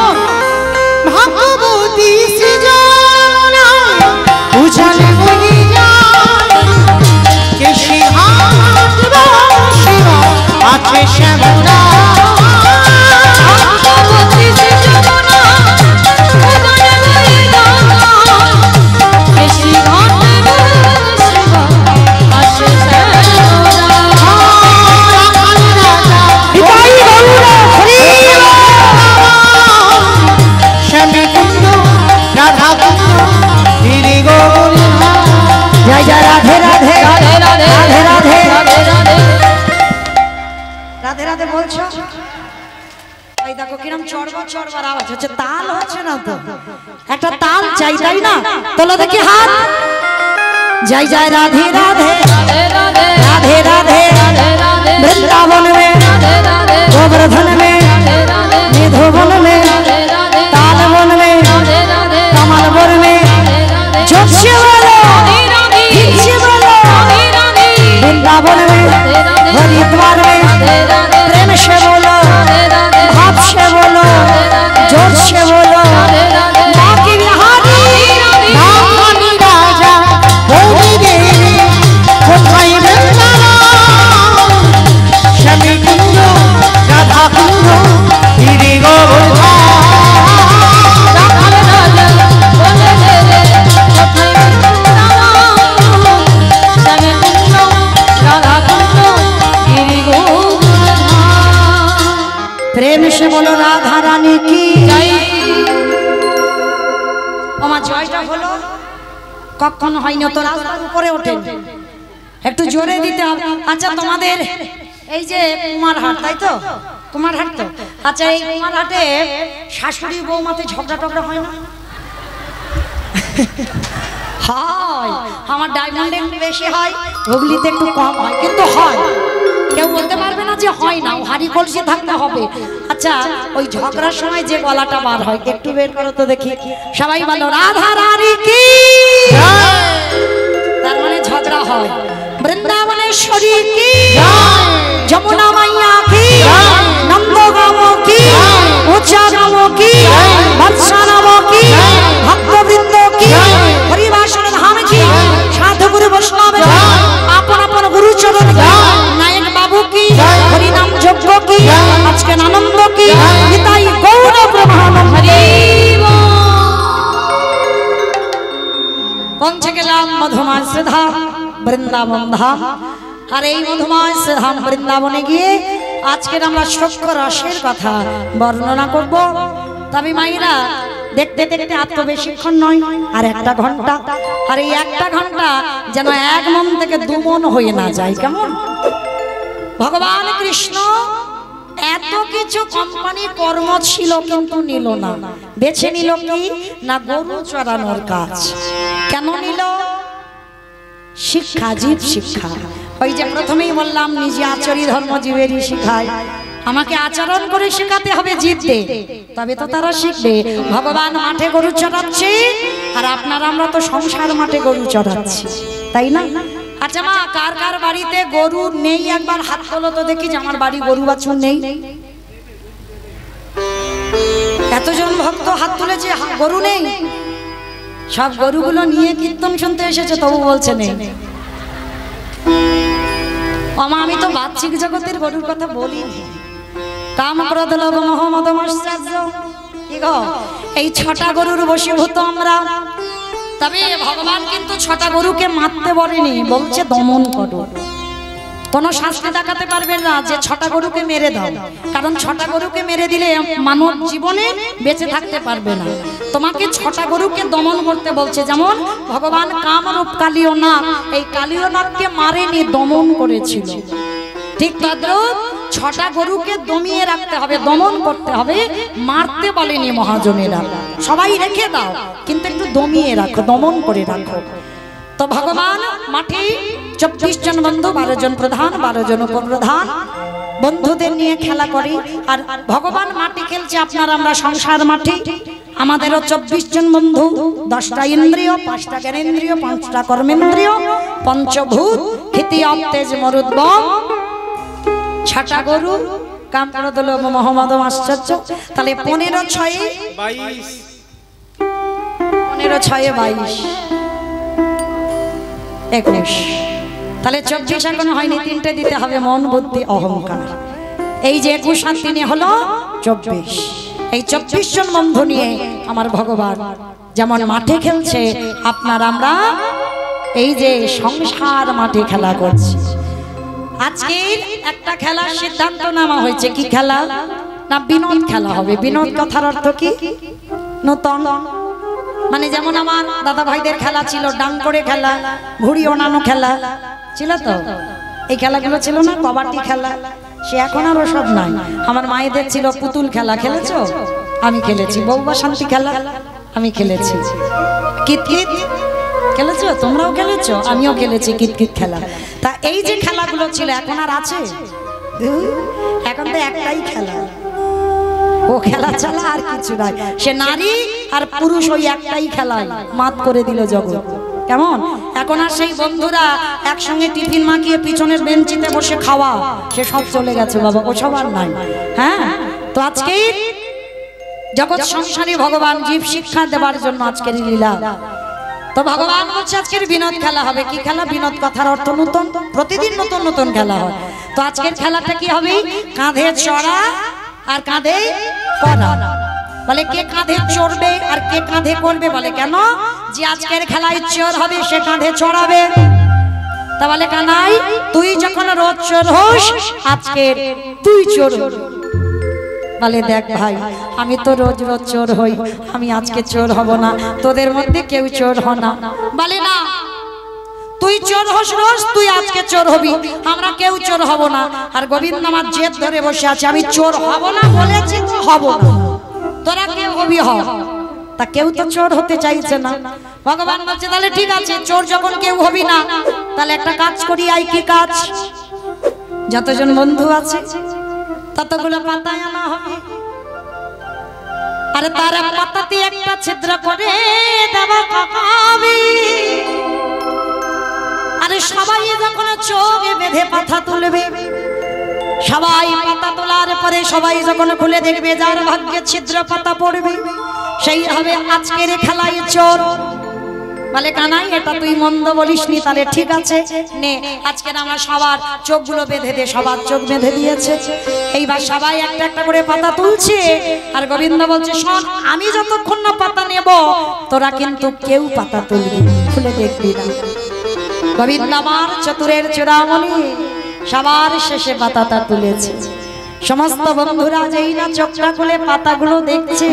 ভাগবতী সৃজনা উজালে বলি যায় কেশি হাত শিব আছে শ্যামরা। ভাগবতী সৃজনা উজালে বলি যায় কেশি হাত শিব আছে শ্যামরা। রাখাল রাজা নিতাই গৌর হরি শ্যামী কুণ্ড রাধা কুণ্ড গিরি গোবিধা। জয় জয় রাধে রাধে রাধে রাধে রাধে রাধে রাধে রাধে রাধে রাধে বলছো। এই দেখো কিরম চড়বার চড়বার আওয়াজ হচ্ছে, তাল হচ্ছে না তো, একটা তাল চাই, তাই না? তোলো দেখি হাত। জয় জয় রাধে রাধে রাধে রাধে राधे राधे राधे राधे वृंदावन में राधे राधे गोवर्धन में राधे राधे निधोवन में राधे राधे तालवन में राधे राधे कमलवर में राधे राधे जोशी बोलो हिंसी बोलो वृंदावन में हरिद्वार में प्रेम से बोलो भाव से बोलो जोर से बोलो माँ की बिहारी রাখাল রাজা বলি দেবী কোথায় বৃন্দাবন শ্যামী প্রেম সে বলো রাধা রানী কি জয়। আমার জয়টা হলো কখনো হয়নি, তো রাস্তার উপরে ওঠেন, একটু জোরে দিতে হবে। আচ্ছা তোমাদের এই যে কুমারহাট, তাই তো? কুমারহাট তো, আচ্ছা এই কুমারহাটে শাশুড়ি বৌমাতে ঝগড়া টগড়া হয় না? হয়, আমার ডায়মন্ডে একটু বেশি হয়, হুগলিতে একটু কম হয়, কিন্তু হয়। কেউ বলতে পারবে না যে হয় না, হাড়ি কলসি থাকতে হবে। আচ্ছা ওই ঝগড়ার সময় যে গলাটা বার হয় একটু বের করো তো দেখি। সবাই বলো রাধা রানী কি, তার মানে ঝগড়া হয়। বৃন্দাবনেশ্বরী কি, যমুনা মাইয়া কি, নন্দগাম কি, উচ্চাগাম কি, বৎসানাম কি, ভক্তবৃন্দ কি, হরিবাসন ধাম কি, সাধু গুরু বৈষ্ণব আপন আপন গুরু চরণ কি, নায়ক বাবু কি, হরিনাম যজ্ঞ কি, আজকে আনন্দ কি, নিতাই গৌর ব্রহ্মানন্দ। পৌঁছে গেলাম মধুময় শ্রীধাম বৃন্দাবন ধাম। আর এই মধুময় শ্রীধাম বৃন্দাবনে গিয়ে আজকের আমরা সূক্ষ্ম রসের কথা বর্ণনা করব। তবে মাইরা দেখতে দেখতে আর তো বেশিক্ষণ নয়, আর একটা ঘন্টা। আর এই একটা ঘন্টা যেন এক মন থেকে দু মন হয়ে না যায়, কেমন? ভগবান কৃষ্ণ এত কিছু কোম্পানি কর্ম ছিল কিন্তু নিল না, বেছে নিল কি না গরু চড়ানোর কাজ। কেন নিল? শিক্ষা, জীব শিক্ষা। ওই যে প্রথমেই বললাম নিজে আচরি ধর্ম জীবেরই শিখায়। আমাকে আচরণ করে শেখাতে হবে জীবকে, তবে তো তারা শিখবে। ভগবান মাঠে গরু চড়াচ্ছে আর আপনারা আমরা তো সংসার মাঠে গরু চড়াচ্ছি, তাই না? আচ্ছা মা, কার কার বাড়িতে গরু নেই একবার হাত তোলো তো দেখি যে আমার বাড়ি গরু বাছুর নেই। এতজন ভক্ত হাত তুলেছে, গরু নেই। সব গরুগুলো নিয়ে কীর্তন শুনতে এসেছে, তবু বলছে নেই। আমা আমি তো বাহ্যিক জগতের গরুর কথা বলিনি। কাম ক্রোধ লোভ মোহ মদ মাৎসর্য, কি গো, এই 6টা গরুর বশীভূত আমরা। তবে ভগবান কিন্তু 6টা গরুকে মারতে বলেনি, বলছে দমন করো। কোনো শাস্তি দেখাতে পারবেন না যে 6টা গরুকে মেরে দাও, কারণ 6টা গরুকে মেরে দিলে মানব জীবনে বেঁচে থাকতে পারবে না। তোমাকে 6টা গরুকে দমন করতে বলছে। যেমন ভগবান কামরূপ কালীয় নাগ, এই কালীয় নাগকে মারেনি, দমন করেছিল। ঠিক তদ্রূপ 6টা গরুকে দমিয়ে রাখতে হবে, দমন করতে হবে, মারতে বলেনি মহাজনেরা। সবাই রেখে দাও কিন্তু একটু দমিয়ে রাখো, দমন করে রাখো। তো ভগবান মাঠে 24 জন বন্ধু, 12 জন প্রধান, 12 জন উপপ্রধান বন্ধুদের নিয়ে খেলা করি। আর ভগবান মাঠে খেলছে, আপনার আমরা সংসার মাঠে। আমাদেরও 24 জন বন্ধু, 10টা ইন্দ্রিয়, 5টা জ্ঞানেন্দ্রিয়, 5টা কর্মেন্দ্রিয়, পঞ্চভূত, ক্ষিতি তেজ মরুদ্গম, 6টা গরু, কাম ক্রোধ লোভ মোহ মদ মাৎসর্য। তাহলে 15 6 22, 15 6 22 21। তাহলে 24 এখনো হয়নি, 3টে দিতে হবে, মন বুদ্ধি অহংকার। এই যে 21 আর 3 হলো 24। এই 24 জন বন্ধু নিয়ে আমার ভগবান যেমন মাঠে খেলছে, আপনার আমরা এই যে সংসার মাঠে খেলা করছি। আজকে একটা খেলার সিদ্ধান্ত নেওয়া হয়েছে। কি খেলা? না বিনোদ খেলা হবে। বিনোদ কথার অর্থ কি? নতুন। মানে যেমন আমার দাদা ভাইদের খেলা ছিল, ডাং করে খেলা, ঘুড়ি ওড়ানো খেলা ছিল, তো এই খেলাগুলো ছিল না? কবাডি খেলা, সে এখন আর ওসব নাই। আমার মায়েদের ছিল পুতুল খেলা, খেলেছো? আমি খেলেছি। বউবা শান্তি খেলা আমি খেলেছি। কিতকিত খেলেছো? তোমরাও খেলেছো? আমিও খেলেছি কিতকিত খেলা। তা এই যে খেলাগুলো ছিল এখন আর আছে? এখন তো একটাই খেলা, ও খেলা ছাড়া আর কিছু নাই। সে নারী আর পুরুষ ওই একটাই খেলায় মাত করে দিল জগৎ। কেমন? এখন আর সেই বন্ধুরা একসঙ্গে টিফিন মাখিয়ে পিছনের বেঞ্চিতে বসে খাওয়া, সে সব চলে গেছে বাবা, ও সব আর নাই। হ্যাঁ, তো আজকে জগৎ সংসারী ভগবান জীব শিক্ষা দেবার জন্য আজকের লীলা। তো ভগবান বলছে আজকের বিনোদ খেলা হবে। কি খেলা? বিনোদ কথার অর্থ নতুন, প্রতিদিন নতুন নতুন খেলা হয়। তো আজকের খেলাটা কি হবে? কাঁধে চড়া আর কাঁধে করা। বলে কে কাঁধে চড়বে আর কে কাঁধে করবে? বলে কেন? যে আজকের খেলায় চোর হবে সে কাঁধে চড়াবে। তা বলে কানাই, তুই যখন রোজ চোর হোস, আজকে তুই চোর। বলে দেখ ভাই, আমি তো রোজ রোজ চোর হই, আমি আজকে চোর হব না, তোদের মধ্যে কেউ চোর হ না। বলে না, তুই চোর হস রোজ, তুই আজকে চোর হবি, আমরা কেউ চোর হব না। আর গোবিন্দ আমার জেদ ধরে বসে আছে, আমি চোর হব না বলেছি তো হব না, তোরা কেউ হবি হ। তা কেউ তো চোর হতে চাইছে না। ভগবান বলছে তাহলে ঠিক আছে, চোর যখন কেউ হবি না, তাহলে একটা কাজ করি। আই কি কাজ? যতজন বন্ধু আছে ততগুলো পাতায় আনা হবে, আরে তার পাতাতে একটা ছিদ্র করে দেওয়া হবে। আরে সবাই যখন চোখে বেঁধে পাতা তুলবে, সবাই পাতা তোলার পরে সবাই যখন খুলে দেখবে যার ভাগ্যে ছিদ্র পাতা পড়বে, সেই হবে আজকের খেলায় চোর। বলে কানাই, এটা তুই মন্দ বলিসনি, তাহলে ঠিক আছে নে, আজকের আমরা সবার চোখগুলো বেঁধে দে। সবার চোখ বেঁধে দিয়েছে, এইবার সবাই একটা একটা করে পাতা তুলছে। আর গোবিন্দ বলছে শোন, আমি যতক্ষণ না পাতা নেব, তোরা কিন্তু কেউ পাতা তুলবি, খুলে দেখবি না। গোবিন্দ আমার চতুরের চূড়ামণি সবার শেষে পাতাটা তুলেছে। সমস্ত বন্ধুরা যেই না চোখটা খুলে পাতাগুলো দেখছে,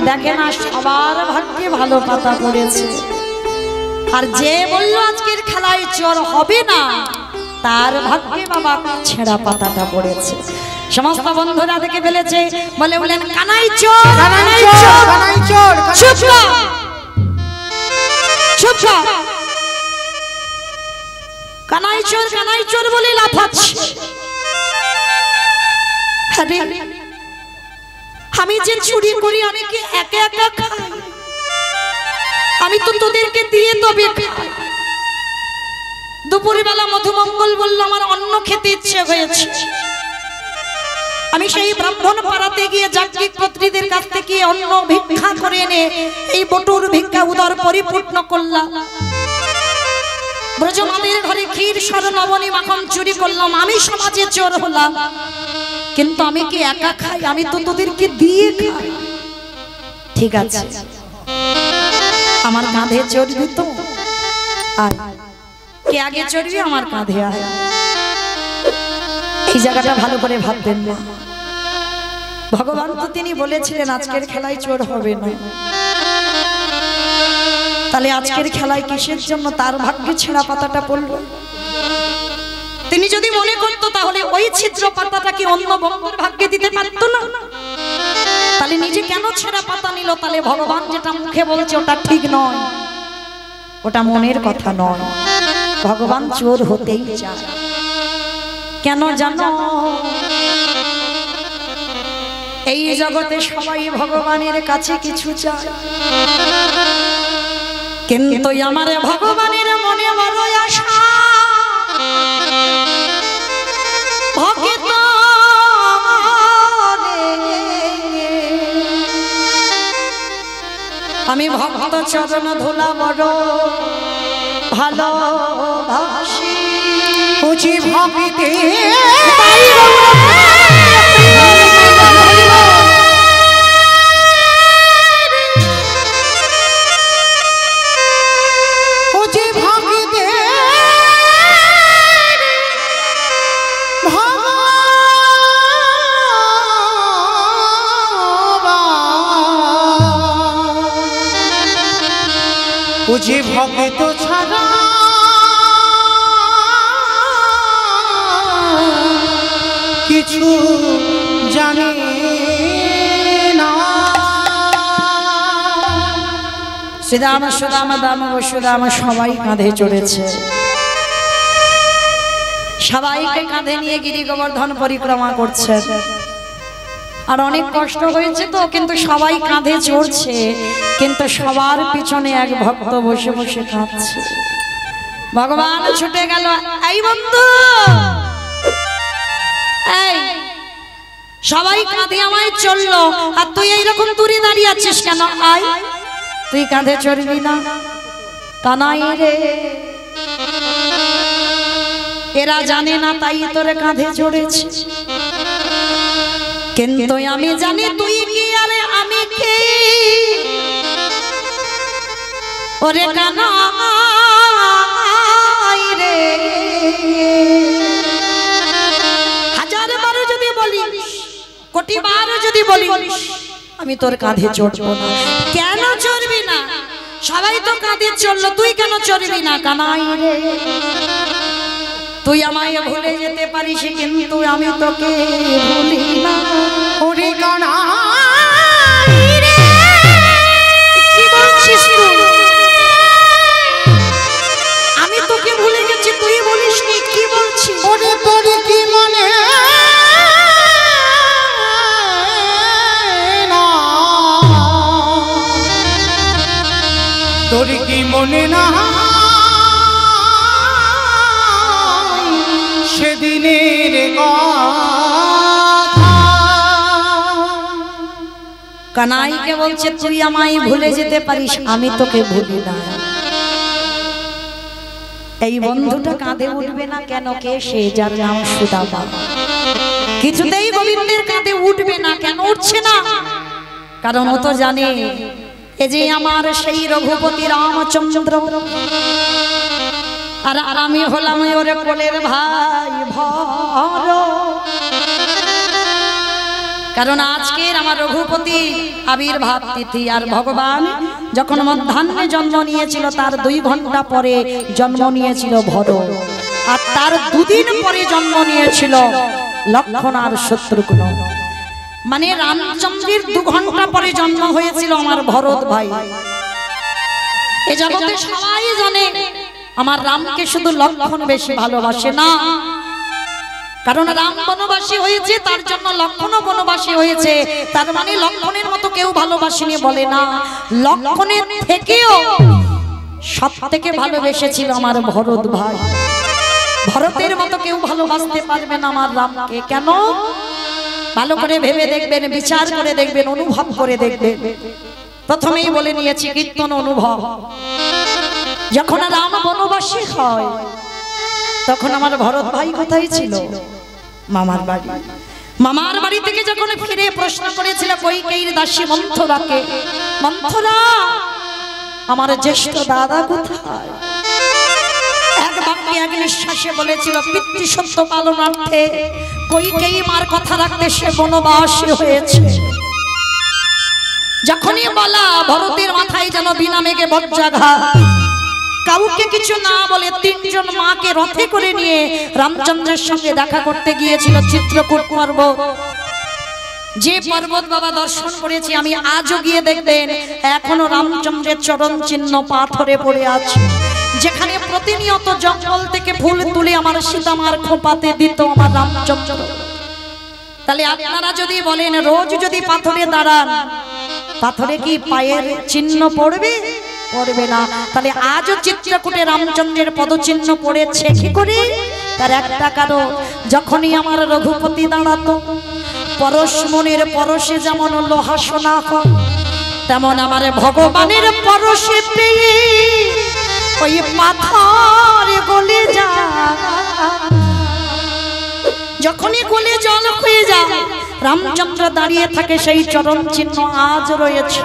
দেখে না সবার ভাগ্যে ভালো পাতা পড়েছে। আর যে বললো আজকের খেলায় চোর হবে না, তার ভাগ্যে বাবা ছেঁড়া পাতাটা পড়েছে। সমস্ত বন্ধুরা দেখে ফেলেছে, বলে বলেন কানাই চোর, কানাই চোর, কানাই চোর, চুপ কর, চুপ কর। কানাই চোর, কানাই চোর বলে লাফাচ্ছে। আরে আমি যে চুরি করি, আমি কি একা একা খাই? আমি তো তোদেরকে দিয়ে তবে খাই। দুপুরবেলা মধুমঙ্গল বলল আমার অন্ন খেতে ইচ্ছে হয়েছে, আমি সেই ব্রাহ্মণ পাড়াতে গিয়ে যাজ্ঞিক পত্রীদের কাছ থেকে অন্ন ভিক্ষা করে এনে এই বটুর ভিক্ষা উদর পরিপূর্ণ করলাম। ব্রজমাদের ঘরে ক্ষীর সর নবনী মাখন চুরি করলাম, আমি সমাজে চোর হলাম। কিন্তু আমি কি একা খাই? আমি তো তোদেরকে দিয়ে খাই। ঠিক আছে, আমার কাঁধে চড়বি তো? আয়, কে আগে চড়বি? আমার কাঁধে আয়। এই জায়গাটা ভালো করে ভাববেন না, ভগবান তো তিনি বলেছিলেন আজকের খেলায় চোর হবে না। তাহলে আজকের খেলায় কিসের জন্য তার ভাগ্যে ছেঁড়া পাতাটা পড়লো? তিনি যদি মনে করতো তাহলে ওই ছিদ্র পাতাটা কি অন্য বন্ধুর ভাগ্যে দিতে পারতো না? তাহলে নিজে কেন ছেঁড়া পাতা নিল? তাহলে ভগবান যেটা মুখে বলছে ওটা ঠিক নয়, ওটা মনের কথা নয়। ভগবান চোর হতেই চায়। কেন জানো? এই জগতে সবাই ভগবানের কাছে কিছু চায়, কিন্তু আমার ভগবানের মনে বড় আশা। ভক্ত আমি ভক্ত চরণ ধুলা বড় ভালোবাসি। বুঝি ভক্তি বুঝি ভক্ত ছাড়া কিছু জানি না। শ্রীরাম সুরাম দাম বসুরাম সবাই কাঁধে চড়েছে, সবাইকে কাঁধে নিয়ে গিরি গোবর্ধন পরিক্রমা করছে। আর অনেক কষ্ট হয়েছে তো, কিন্তু সবাই কাঁধে চড়ছে, কিন্তু সবার পিছনে এক ভক্ত বসে বসে কাঁদছে। ভগবান ছুটে গেল, এই বন্ধু, এই সবাই কাঁধে আমায় চললো, আর তুই এইরকম দূরে দাঁড়িয়ে আছিস কেন? আয়, তুই কাঁধে চড়বি না? কানাই রে, এরা জানে না তাই তোরে কাঁধে চড়েছে, কিন্তু আমি জানি তুই কি আরে আমি কে। ওরে কানাই রে, হাজার বারো যদি বলিস কোটিবার যদি বলি আমি তোর কাঁধে চড়বো না, কেন চড়বি না? সবাই তো কাঁধে চড়লো, তুই কেন চড়বি না? কানাই রে, তুই আমায় ভুলে যেতে পারিস কিন্তু আমি তোকে ভুলি না। ওরে কানাই রে, কি বলছিস তুই? আমি তোকে ভুলে গেছি, তুই বলিস নি, কি বলছিস? ওরে তোর কি মনে না, তোর কি মনে না সেদিনের কথা? কানাইকে বলছে তুই আমায় ভুলে যেতে পারিস, আমি তোকে ভুলি না। এই বন্ধুটা কাঁধে উঠবে না কেন? কে সে? যার নাম সুদামা। কিছুতেই গোবিন্দের কাঁধে উঠবে না। কেন উঠছে না? কারণ ও তো জানে এ যে আমার সেই রঘুপতি রামচন্দ্র, আর আমি হলাম ওর কোলের ভাই ভর। কারণ আজকের আমার রঘুপতি আবির্ভাব তিথি, আর ভগবান যখন মধ্যাহ্নে জন্ম নিয়েছিল তার 2 ঘন্টা পরে জন্ম নিয়েছিল ভর, আর তার 2 দিন পরে জন্ম নিয়েছিল লক্ষ্মণ আর শত্রুঘ্ন। মানে রামচন্দ্রের 2 ঘন্টা পরে জন্ম হয়েছিল আমার ভরত ভাই। এ জগতে সবাই জানে আমার রামকে শুধু লক্ষ্মণ বেশি ভালোবাসে না, কারণ রাম বনবাসী হয়েছে তার জন্য লক্ষ্মণও বনবাসী হয়েছে। তার মানে লক্ষ্মণের মতো কেউ ভালোবাসেনি বলে না, লক্ষ্মণের থেকেও সবথেকে ভালোবেসেছিল আমার ভরত ভাই। ভরতের মতো কেউ ভালোবাসতে পারবে না আমার রামকে। কেন? ভালো করে ভেবে দেখবেন, বিচার করে দেখবেন, অনুভব করে দেখবেন। প্রথমেই বলে নিয়েছি কীর্তন অনুভব। যখন রাম বনবাসী হয় তখন আমার ভরত ভাই কোথায় ছিল? মামার বাড়ি। মামার বাড়ি থেকে যখন ফিরে প্রশ্ন করেছিল কৈকেয়ীর দাসী মন্থরাকে, মন্থরা আমার জ্যেষ্ঠ দাদা কোথায়? এক বাক্যে এক নিঃশ্বাসে বলেছিল পিতৃসত্য পালনার্থে কৈকেয়ী মার কথা রাখতে সে বনবাসী হয়েছে। যখনই বলা ভরতের মাথায় যেন বিনা মেঘে বজ্রাঘাত। কাউকে কিছু না বলে 3 জন মাকে রথে করে নিয়ে রামচন্দ্রের সঙ্গে দেখা করতে গিয়েছিল চিত্রকূট পর্বত। যে পর্বত বাবা দর্শন করেছি আমি, আজও গিয়ে দেখবেন এখনো রামচন্দ্রের চরণ চিহ্ন পাথরে পড়ে আছে। যেখানে প্রতিনিয়ত জঙ্গল থেকে ফুল তুলে আমার সীতামার খোপাতে দিত আমার রামচন্দ্র। তাহলে আপনারা যদি বলেন রোজ যদি পাথরে দাঁড়ান, পাথরে কি পায়ের চিহ্ন পড়বে? পড়বে না। তাহলে আজও চিত্রকূটে রামচন্দ্রের পদচিহ্ন পড়েছে কি করে? তার একটা কারণ, যখনই আমার রঘুপতি দাঁড়াতো পরশমণির পরশে যেমন লোহা সোনা হয়, তেমন আমার ভগবানের পরশে পেয়ে ওই পাথর গলে যায়। যখনই গলে জল হয়ে যায় রামচন্দ্র দাঁড়িয়ে থাকে, সেই চরণ চিহ্ন আজ রয়েছে।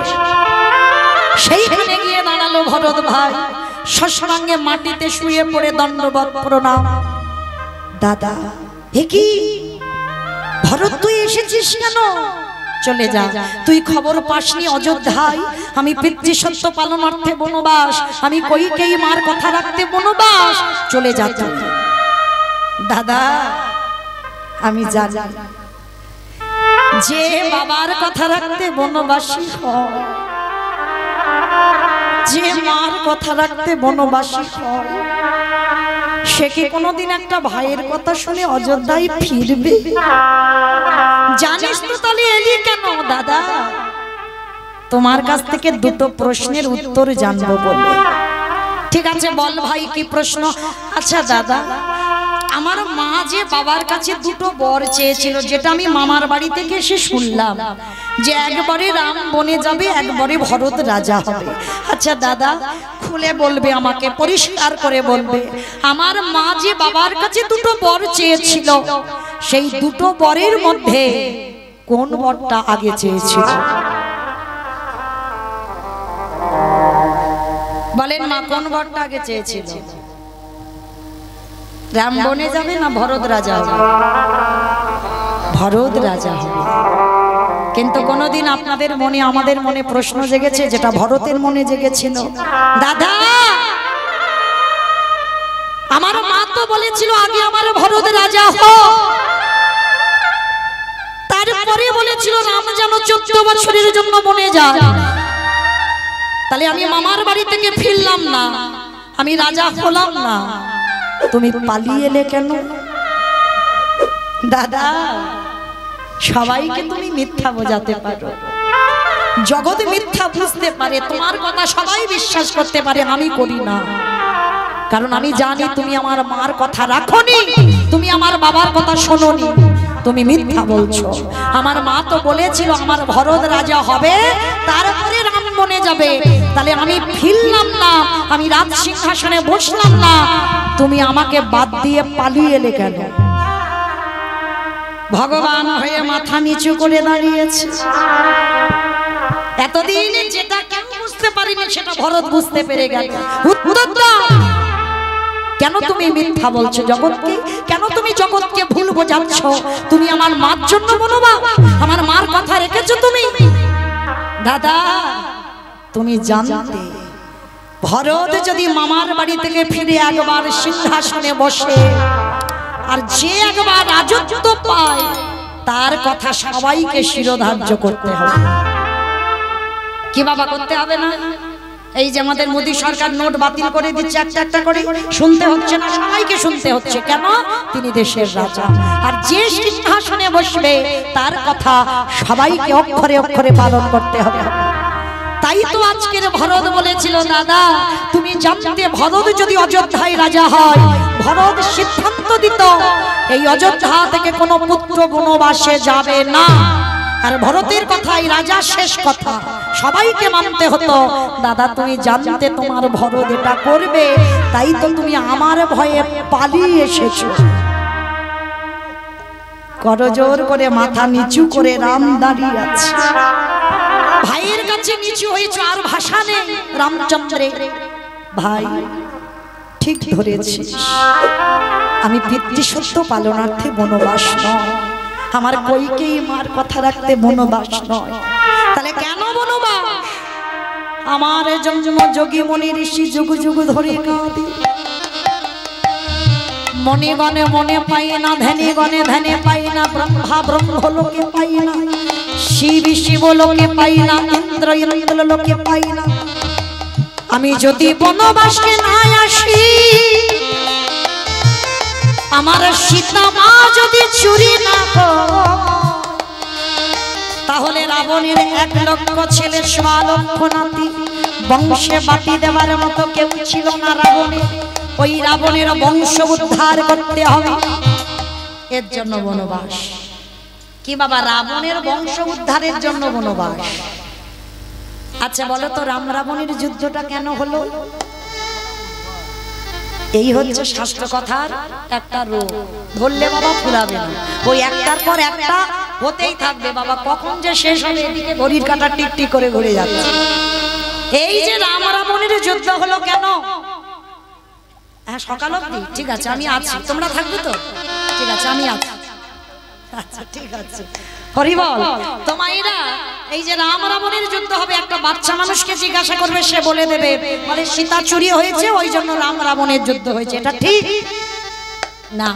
সেইখানে গিয়ে দাঁড়ালো ভরত ভাই, শশাঙ্গে মাটিতে শুয়ে পড়ে দণ্ডবত প্রণাম। দাদা, এ কি ভরত, তুই এসেছিস কেন? চলে যা, তুই খবর পাসনি অযোধ্যায় আমি পিতৃসত্য পালনার্থে বনবাস, আমি কৈকেয়ী মার কথা রাখতে বনবাস। চলে যা তুই। দাদা, আমি জানি যে বাবার কথা রাখতে বনবাসী হয়, যে মার কথা রাখতে বনবাসী হয়, সে কি কোনোদিন একটা ভাইয়ের কথা শুনে অযোধ্যায় ফিরবে? জানিস তো, তাহলে এলি কেন? দাদা, তোমার কাছ থেকে 2টো প্রশ্নের উত্তর জানবো বলে। ঠিক আছে, বল ভাই কি প্রশ্ন? আচ্ছা দাদা, আমার মা যে বাবার কাছে 2টো বর চেয়েছিল, যেটা আমি মামার বাড়ি থেকে এসে শুনলাম যে একবারে রাম বনে যাবে, একবারে ভরত রাজা হবে। আচ্ছা দাদা, খুলে বলবে আমাকে, পরিষ্কার করে বলবে, আমার মা যে বাবার কাছে 2টো বর চেয়েছিল, সেই 2টো বরের মধ্যে কোন বরটা আগে চেয়েছিল? বলেন মা, কোন বরটা আগে চেয়েছিল? রাম বনে যাবে না ভরত রাজা হবে? ভরত রাজা হবে। কিন্তু কোনোদিন আপনাদের মনে আমাদের মনে প্রশ্ন জেগেছে যেটা ভরতের মনে জেগেছিল? দাদা, আমার মা তো বলেছিল আগে আমার ভরত রাজা হোক, তারপরে বলেছিল রাম যেন 14 বছরের জন্য বনে যায়। তাহলে আমি মামার বাড়ি থেকে ফিরলাম না, আমি রাজা হলাম না, তুমি পালিয়ে এলে কেন? দাদা, সবাইকে তুমি মিথ্যা বোঝাতে পারো, জগৎ মিথ্যা বুঝতে পারে, তোমার কথা সবাই বিশ্বাস করতে পারে, আমি করি না। কারণ আমি জানি তুমি আমার মার কথা রাখোনি, তুমি আমার বাবার কথা শোনোনি, তুমি মিথ্যা বলছো। আমার মা তো বলেছিল আমার ভরত রাজা হবে, তারপরে রাম বনে যাবে। তাহলে আমি ফিরলাম না, আমি রাজ সিংহাসনে বসলাম না, তুমি আমাকে বাদ দিয়ে পালিয়ে এলে কেন? ভগবান হয়ে মাথা নিচু করে দাঁড়িয়েছে। এতদিন যেটা কেন বুঝতে পারিনি সেটা ভরত বুঝতে পেরে গেল। উত্তর দাও, কেন তুমি মিথ্যা বলছো জগৎকে? কেন তুমি জগৎকে ভুল বোঝাচ্ছ? তুমি আমার মার জন্য বলবা, আমার মার কথা রেখেছো তুমি? দাদা, তুমি জানতে ভরত যদি মামার বাড়ি থেকে ফিরে একবার সিংহাসনে বসে আর যে একবার রাজত্ব পায়, তার কথা সবাইকে শিরোধার্য করতে হবে। কি বাবা করতে হবে না? এই যে আমাদের মোদী সরকার নোট বাতিল করে দিচ্ছে, একটা একটা করে শুনতে হচ্ছে না, সবাইকে শুনতে হচ্ছে। কেন? তিনি দেশের রাজা, আর যে সিংহাসনে বসবে তার কথা সবাইকে অক্ষরে অক্ষরে পালন করতে হবে। তাই তো আজকের ভরত বলেছিল, দাদা তুমি জানতে ভরত যদি অযোধ্যায় রাজা হয়, ভরত সিদ্ধান্ত দিত এই অযোধ্যা থেকে কোনো পুত্র বনবাসে যাবে না, আর ভরতের কথাই রাজা শেষ কথা, সবাইকে মানতে হতো। দাদা তুমি জানতে তোমার ভরত এটা করবে, তাই তো তুমি আমার ভয়ে পালিয়ে এসেছো। করজোর করে মাথা নিচু করে রাম দাঁড়িয়ে আছে, ভাইয়ের কাছে নিচু হয়েছে, আর ভাষা নেই। রামচন্দ্রের ভাই ঠিক ধরেছিস, আমি পিতৃসত্য পালনার্থে বনবাস নয়, আমার কইকেই মার কথা রাখতে বনবাস নয়। তাহলে কেন বনবাস? আমার জন্ম যোগী মনি ঋষি যুগ যুগ ধরে কাঁদে, মনে গণে মনে পাই না, ধ্যানে গণে ধ্যানে পাই না, ব্রহ্মা ব্রহ্মলোকে পাই না, শিব শিবলোকে পাই না, ইন্দ্র ইন্দ্রলোকে পাই না। আমি যদি বনবাসে না আসি, আমার সীতা মা যদি চুরি না করে, তাহলে রাবণের 1 লক্ষ ছেলে 1.5 লক্ষ নাতি, বংশে বাটি দেওয়ার মতো কেউ ছিল না রাবণের। ওই রাবণের বংশ উদ্ধার করতে হবে, এর জন্য বনবাস। কি বাবা, রাবণের বংশ উদ্ধারের জন্য বনবাস? আচ্ছা বলো তো, রাম রাবণের যুদ্ধটা কেন হলো? এই হচ্ছে শাস্ত্র কথার একটা রোগ, ধরলে বাবা ফুরাবে না, ওই একটার পর একটা হতেই থাকবে বাবা, কখন যে শেষ হবে এদিকে ঘড়ির কাঁটা টিকটিক করে ঘুরে যাচ্ছে। এই যে রাম রাবণের যুদ্ধ হলো কেন? হ্যাঁ সকাল অবধি ঠিক আছে, আমি আছি, তোমরা থাকবে তো? ঠিক আছে, আমি আছি। আচ্ছা ঠিক আছে, হরি বল। তো মায়েরা, এই যে রাম রাবণের যুদ্ধ হবে, একটা বাচ্চা মানুষকে জিজ্ঞাসা করবে, সে বলে দেবে বলে সীতা চুরি হয়েছে, ওই জন্য রাম রাবণের যুদ্ধ হয়েছে। এটা ঠিক না।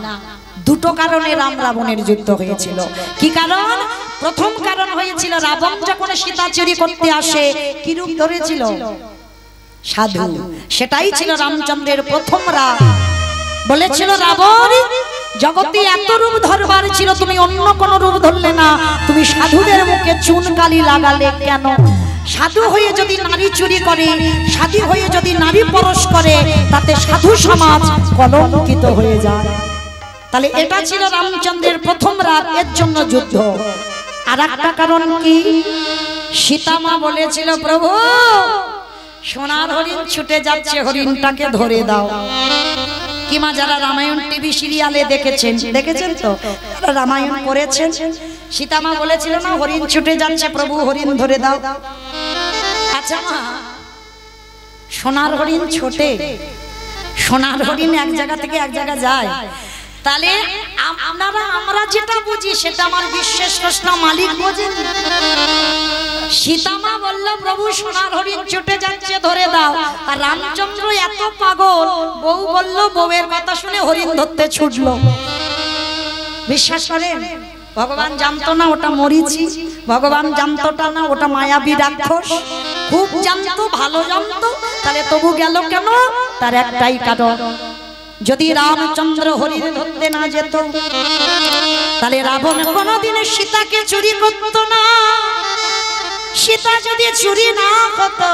দুটো কারণে রাম রাবণের যুদ্ধ হয়েছিল। কি কারণ? প্রথম কারণ হয়েছিল রাবণ যখন সীতা চুরি করতে আসে কি রূপ ধরেছিল? সাধু। সেটাই ছিল রামচন্দ্রের প্রথম রাগ। বলেছিল রাবণ, জগতে এত রূপ ধরবার ছিল, তুমি অন্য কোন রূপ ধরলে না, তুমি সাধুদের মুখে চুন কালি লাগালে কেন? সাধু হয়ে যদি নারী চুরি করে, সাধু হয়ে যদি নারী পরশ করে, তাতে সাধু সমাজ কলঙ্কিত হয়ে যায়। তাহলে এটা ছিল রামচন্দ্রের প্রথম রাগ, এর জন্য যুদ্ধ। আর একটা কারণ কি? সীতা মা বলেছিল, প্রভু সোনার হরিণ ছুটে যাচ্ছে, হরিণটাকে ধরে দাও। কি মা, যারা রামায়ণ টিভি সিরিয়ালে দেখেছেন তো, রামায়ণ করেছেন, সীতা মা বলেছিল না হরিণ ছুটে যাচ্ছে, প্রভু হরিণ ধরে দাও। আচ্ছা মা, সোনার হরিণ ছোটে, সোনার হরিণ এক জায়গা থেকে এক জায়গা যায়, তাহলে আমরা যেটা বুঝি সেটা আমার বিশ্বের স্রষ্টা মালিক বোঝেন। সীতামা বলল প্রভু সোনার হরিণ ছুটে যাচ্ছে ধরে দাও, আর রামচন্দ্র এত পাগল, বউ বলল বউয়ের কথা শুনে হরিণ ধরতে ছুটলো। বিশ্বাস করেন ভগবান জানতো না ওটা মরিচি, ভগবান জানতো না ওটা মায়াবী রাক্ষস, খুব জানতো, ভালো জানতো, তাহলে তবু গেল কেন? তার একটাই কারণ, যদি রামচন্দ্র হরিণ ধরতে না যেত তাহলে রাবণ কোনোদিন সীতাকে চুরি করতো না। সীতা যদি চুরি না হতো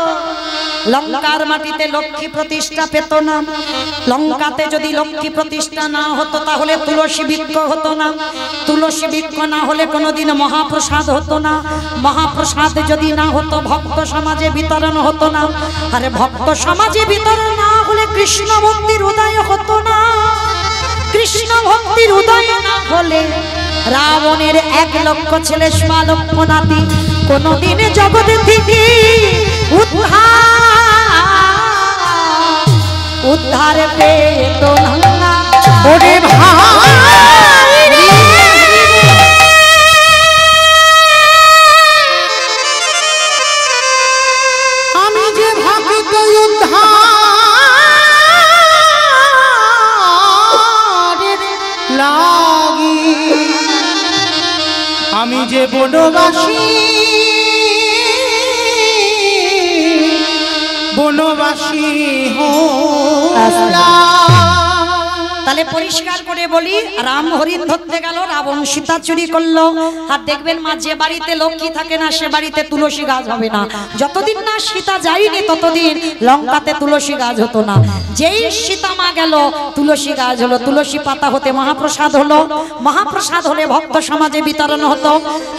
লঙ্কার মাটিতে লক্ষ্মী প্রতিষ্ঠা পেত না। লঙ্কাতে যদি লক্ষ্মী প্রতিষ্ঠা না হতো তাহলে তুলসী বৃক্ষ হতো না। তুলসী বৃক্ষ না হলে কোনোদিন মহাপ্রসাদ হতো না। মহাপ্রসাদ যদি না হতো ভক্ত সমাজে বিতরণ হতো না। আরে ভক্ত সমাজে বিতরণ না হলে কৃষ্ণ ভক্তির উদয় হতো না। কৃষ্ণ ভক্তির উদয় না হলে রাবণের 1 লক্ষ ছেলে 1.5 লক্ষ নাতি কোনদিন জগৎ থেকে উদ্ধার পেত না। ওরে ভাই আমি যে ভক্ত উদ্ধারের লাগি, আমি যে বনবাসী বনবাসী তাহলে পরিষ্কার করে বলি, রাম হরিণ ধরতে গেল, রাবণ সীতা চুরি করলো। আর দেখবেন মা, যে বাড়িতে লক্ষ্মী থাকে না সে বাড়িতে তুলসী গাছ হবে না। যতদিন না সীতা যায়নি ততদিন লঙ্কাতে তুলসী গাছ হতো না। যেই সীতা মা গেল তুলসী গাছ হলো, তুলসী পাতা হতে মহাপ্রসাদ হলো, মহাপ্রসাদ হলে ভক্ত সমাজে বিতরণ হতো।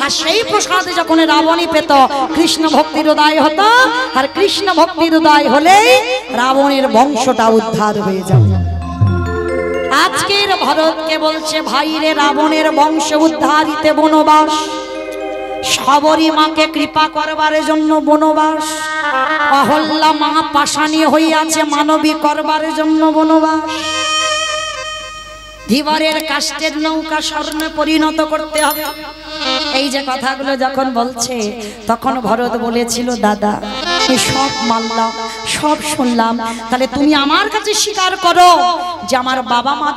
আর সেই প্রসাদ যখন রাবণী পেত কৃষ্ণ ভক্তির উদয় হতো। আর কৃষ্ণ ভক্তির উদয় হলেই রাবণের বংশটা উদ্ধার হয়ে যাবে। আজকের ভরতকে বলছে ভাইরে, রাবণের বংশ উদ্ধারিতে বনবাস, সবরী মাকে কৃপা করবার জন্য বনবাস, অহল্যা মা পাশানি হইয়াছে মানবী করবার জন্য বনবাস, ধীবরের কাষ্ঠের নৌকা স্বর্ণে পরিণত করতে হবে। এই যে কথাগুলো যখন বলছে তখন ভরত বলেছিল, দাদা সব মানলাম, সব শুনলাম, তাহলে তুমি আমার কাছে স্বীকার করো যে আমার বাবা মা